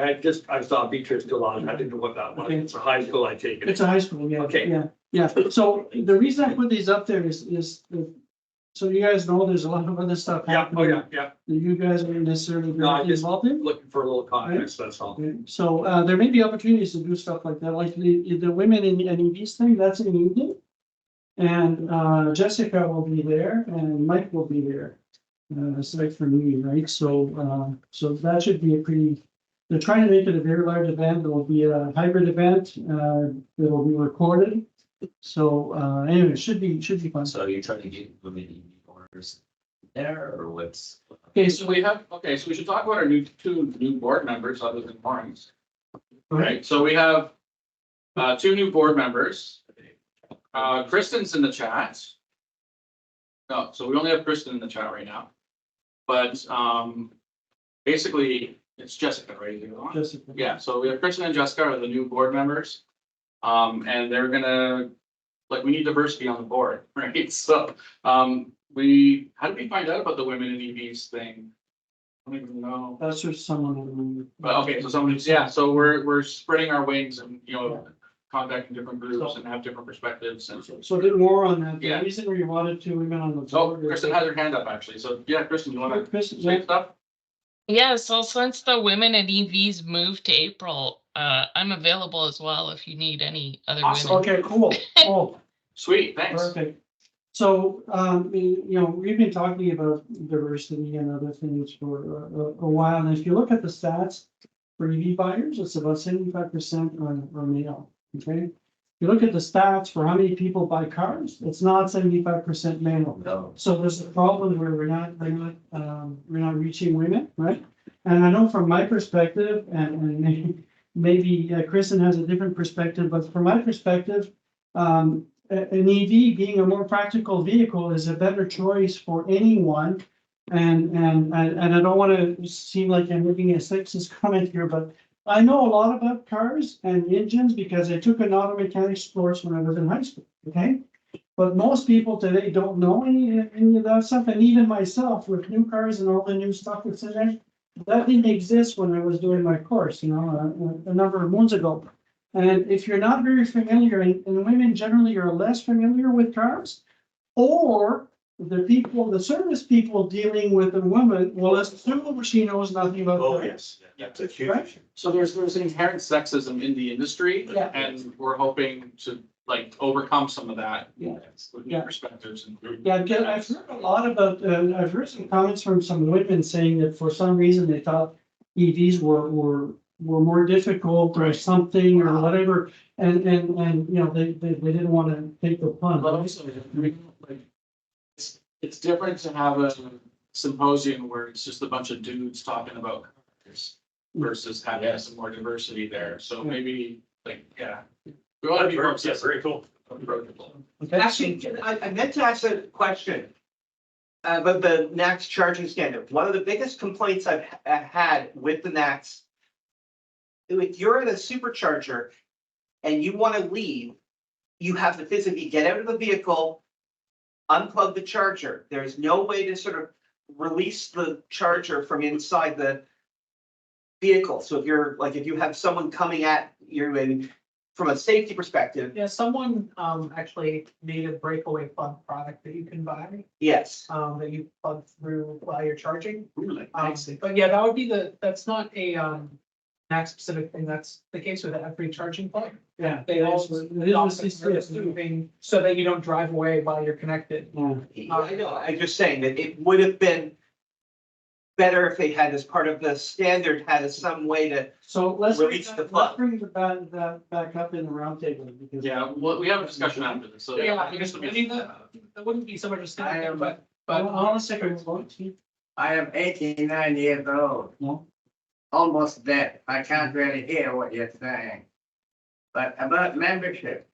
D: I saw Beatrice still on, I didn't know what that was,
A: Okay.
D: it's a high school, I take it.
A: It's a high school, yeah.
D: Okay.
A: Yeah. So the reason I put these up there is so you guys know there's a lot of other stuff
D: Yeah, oh,
A: happening.
D: yeah,
A: That you guys aren't necessarily
D: No, I just-
A: involved in.
D: looking for a little context, that's all.
A: Okay, so there may be opportunities to do stuff like that, like the women in EVs thing, that's in the evening. And Jessica will be there and Mike will be there. Aside from me, right? So that should be a pretty, they're trying to make it a very large event. It will be a hybrid event. It will be recorded. So anyway, it should be fun.
F: So you're trying to get women EV owners there, or what's?
A: Okay,
B: So we should talk about our two new board members other than Maureen's. Right, so we have 2 new board members. Kristen's in the chat. No, so we only have Kristen in the chat right now. But basically, it's Jessica, right?
A: Jessica.
B: Yeah, so we have Kristen and Jessica are the new board members. And they're gonna, like, we need diversity on the board, right? So, how did we find out about the women in EVs thing? I don't even know.
A: That's just someone.
B: But okay, so somebody's, yeah, so we're spreading our wings and, you know, contacting different groups and have different perspectives and.
A: So a bit more on that. The
B: Yeah.
A: reason we wanted 2 women on the
B: Oh,
A: board.
B: Kristen has her hand up actually. So, yeah, Kristen, you wanna
A: Kristen,
B: say stuff?
P: Yeah, so since the women in EVs moved to April, I'm available as well if you need any other
B: Awesome.
P: women.
A: Okay, cool. Oh,
B: Sweet, thanks.
A: perfect. So, you know, we've been talking about diversity and other things for a while. And if you look at the stats for EV buyers, it's about 75% are male, okay? If you look at the stats for how many people buy cars, it's not 75% male.
F: No.
A: So there's a problem where we're not reaching women, right? And I know from my perspective, and maybe Kristen has a different perspective, but from my perspective, an EV being a more practical vehicle is a better choice for anyone. And I don't want to seem like I'm making a sexist comment here, but I know a lot about cars and engines because I took an auto mechanics course when I was in high school, okay? But most people today don't know any of that stuff, and even myself with new cars and all the new stuff that's in there, that didn't exist when I was doing my course, you know, a number of months ago. And if you're not very familiar, and women generally are less familiar with cars, or the service people dealing with a woman, well, assume she knows nothing about
I: Oh,
A: cars.
I: yes, that's a huge.
A: Right?
B: So there's inherent sexism in the industry.
A: Yeah.
B: And we're hoping to like overcome some of that.
A: Yeah.
B: With new perspectives and.
A: Yeah, because I've heard a lot about, I've heard some comments from some women saying that for some reason they thought EVs were more difficult or something or whatever. And, you know, they didn't want to take the plunge.
B: But also, like, it's different to have a symposium where it's just a bunch of dudes talking about cars versus having some more diversity there. So maybe, like, yeah. We want to be more
I: very cool.
B: approachable.
M: Actually, I meant to ask a question about the NACS charging standard. One of the biggest complaints I've had with the NACS, if you're at a supercharger and you want to leave, you have to physically get out of the vehicle, unplug the charger. There's no way to sort of release the charger from inside the vehicle. So if you're like, if you have someone coming at you and from a safety perspective.
C: Yeah, someone actually made a breakaway plug product that you can buy,
M: Yes.
C: that you plug through while you're charging.
B: Really?
C: But yeah, that would be that's not a NACS specific thing, that's the case with every charging plug.
A: Yeah.
C: They all
A: It is with CCS.
C: moving so that you don't drive away while you're connected.
M: I know, I'm just saying that it would have been better if they had, as part of the standard, had some way to
A: So let's
M: release the plug.
A: bring that back up in the roundtable because.
B: Yeah, well, we have a discussion after this, so.
C: Yeah,
B: I guess
C: I mean, that wouldn't be so much a standard, but
A: Hold on a second.
Q: I am 89 years old.
A: No.
Q: Almost dead. I can't really hear what you're saying. But about membership,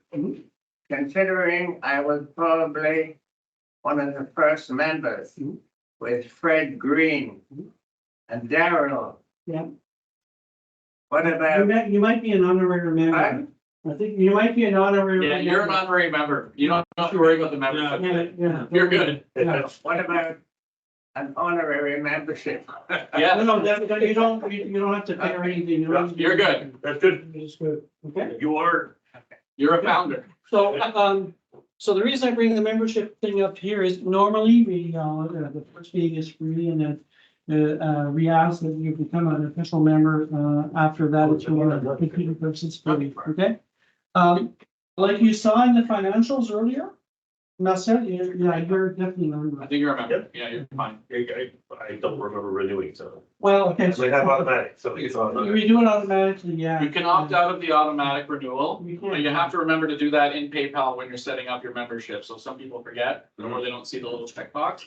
Q: considering I was probably one of the first members with Fred Green and Daryl.
A: Yeah.
Q: What about?
A: You might be an honorary member. I think you might be an honorary.
B: Yeah, you're an honorary member. You don't have to worry about the membership.
A: Yeah.
B: You're good.
Q: What about an honorary membership?
B: Yeah.
A: No, you don't have to pay or anything.
B: You're good.
I: That's good.
A: It's good. Okay.
B: You're a founder.
A: So the reason I bring the membership thing up here is normally the first meeting is free and then we ask that you become an official member after that if you want to continue to participate, okay? Like you saw in the financials earlier, Marcel, you're definitely a member.
B: I think you're a member. Yeah, you're fine.
I: I don't remember renewing, so.
A: Well, okay.
I: They have automatic, so it's automatic.
A: We do it automatically, yeah.
B: You can opt out of the automatic renewal,
A: You
B: but
A: can.
B: you have to remember to do that in PayPal when you're setting up your membership. So some people forget or they don't see the little checkbox.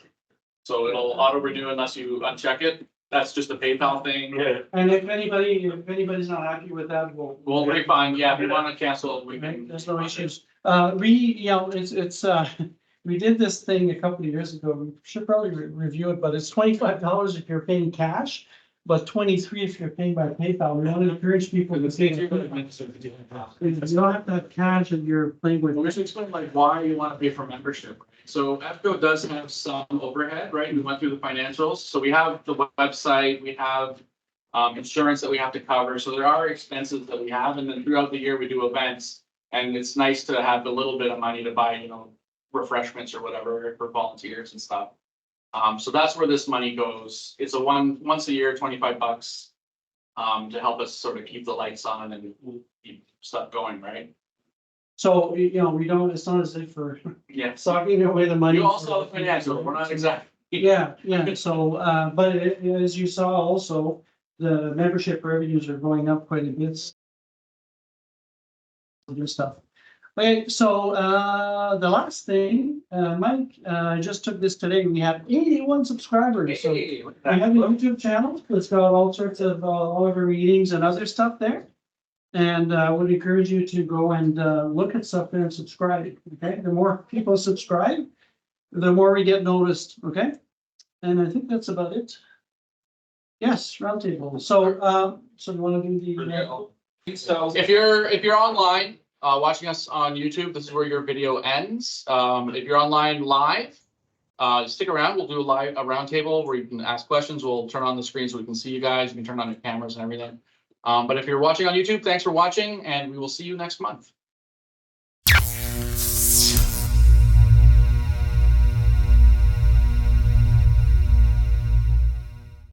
B: So it'll auto renew unless you uncheck it. That's just a PayPal thing.
I: Yeah.
A: And if anybody's not happy with that,
B: We'll refund. Yeah, if you want to cancel, we can.
A: there's no issues. We did this thing a couple of years ago. We should probably review it, but it's $25 if you're paying cash, but 23 if you're paying by PayPal. We want to encourage people to pay. You don't have to have cash if you're playing with.
B: We should explain like why you want to pay for membership. Right? So EVCO does have some overhead, right? We went through the financials. So we have the website, we have insurance that we have to cover. So there are expenses that we have, and then throughout the year we do events. And it's nice to have a little bit of money to buy, refreshments or whatever for volunteers and stuff. So that's where this money goes. It's a once a year, $25 to help us sort of keep the lights on and keep stuff going, right?
A: So, we don't, it's not as if we're
B: Yeah.
A: sucking away the money.
B: You also have the financial, we're not exactly.
A: Yeah, so, but as you saw also, the membership revenues are going up quite a bit. Other stuff. Okay, so the last thing, Mike, I just took this today. We have 81 subscribers. So we have a YouTube channel. It's got all sorts of all of our meetings and other stuff there. And I would encourage you to go and look at stuff there and subscribe. Okay, the more people subscribe, the more we get noticed. Okay, and I think that's about it. Yes, roundtable. So you want to do the?
B: So if you're online, watching us on YouTube, this is where your video ends. If you're online live, stick around. We'll do a roundtable where you can ask questions. We'll turn on the screen so we can see you guys. You can turn on your cameras and everything. But if you're watching on YouTube, thanks for watching, and we will see you next month.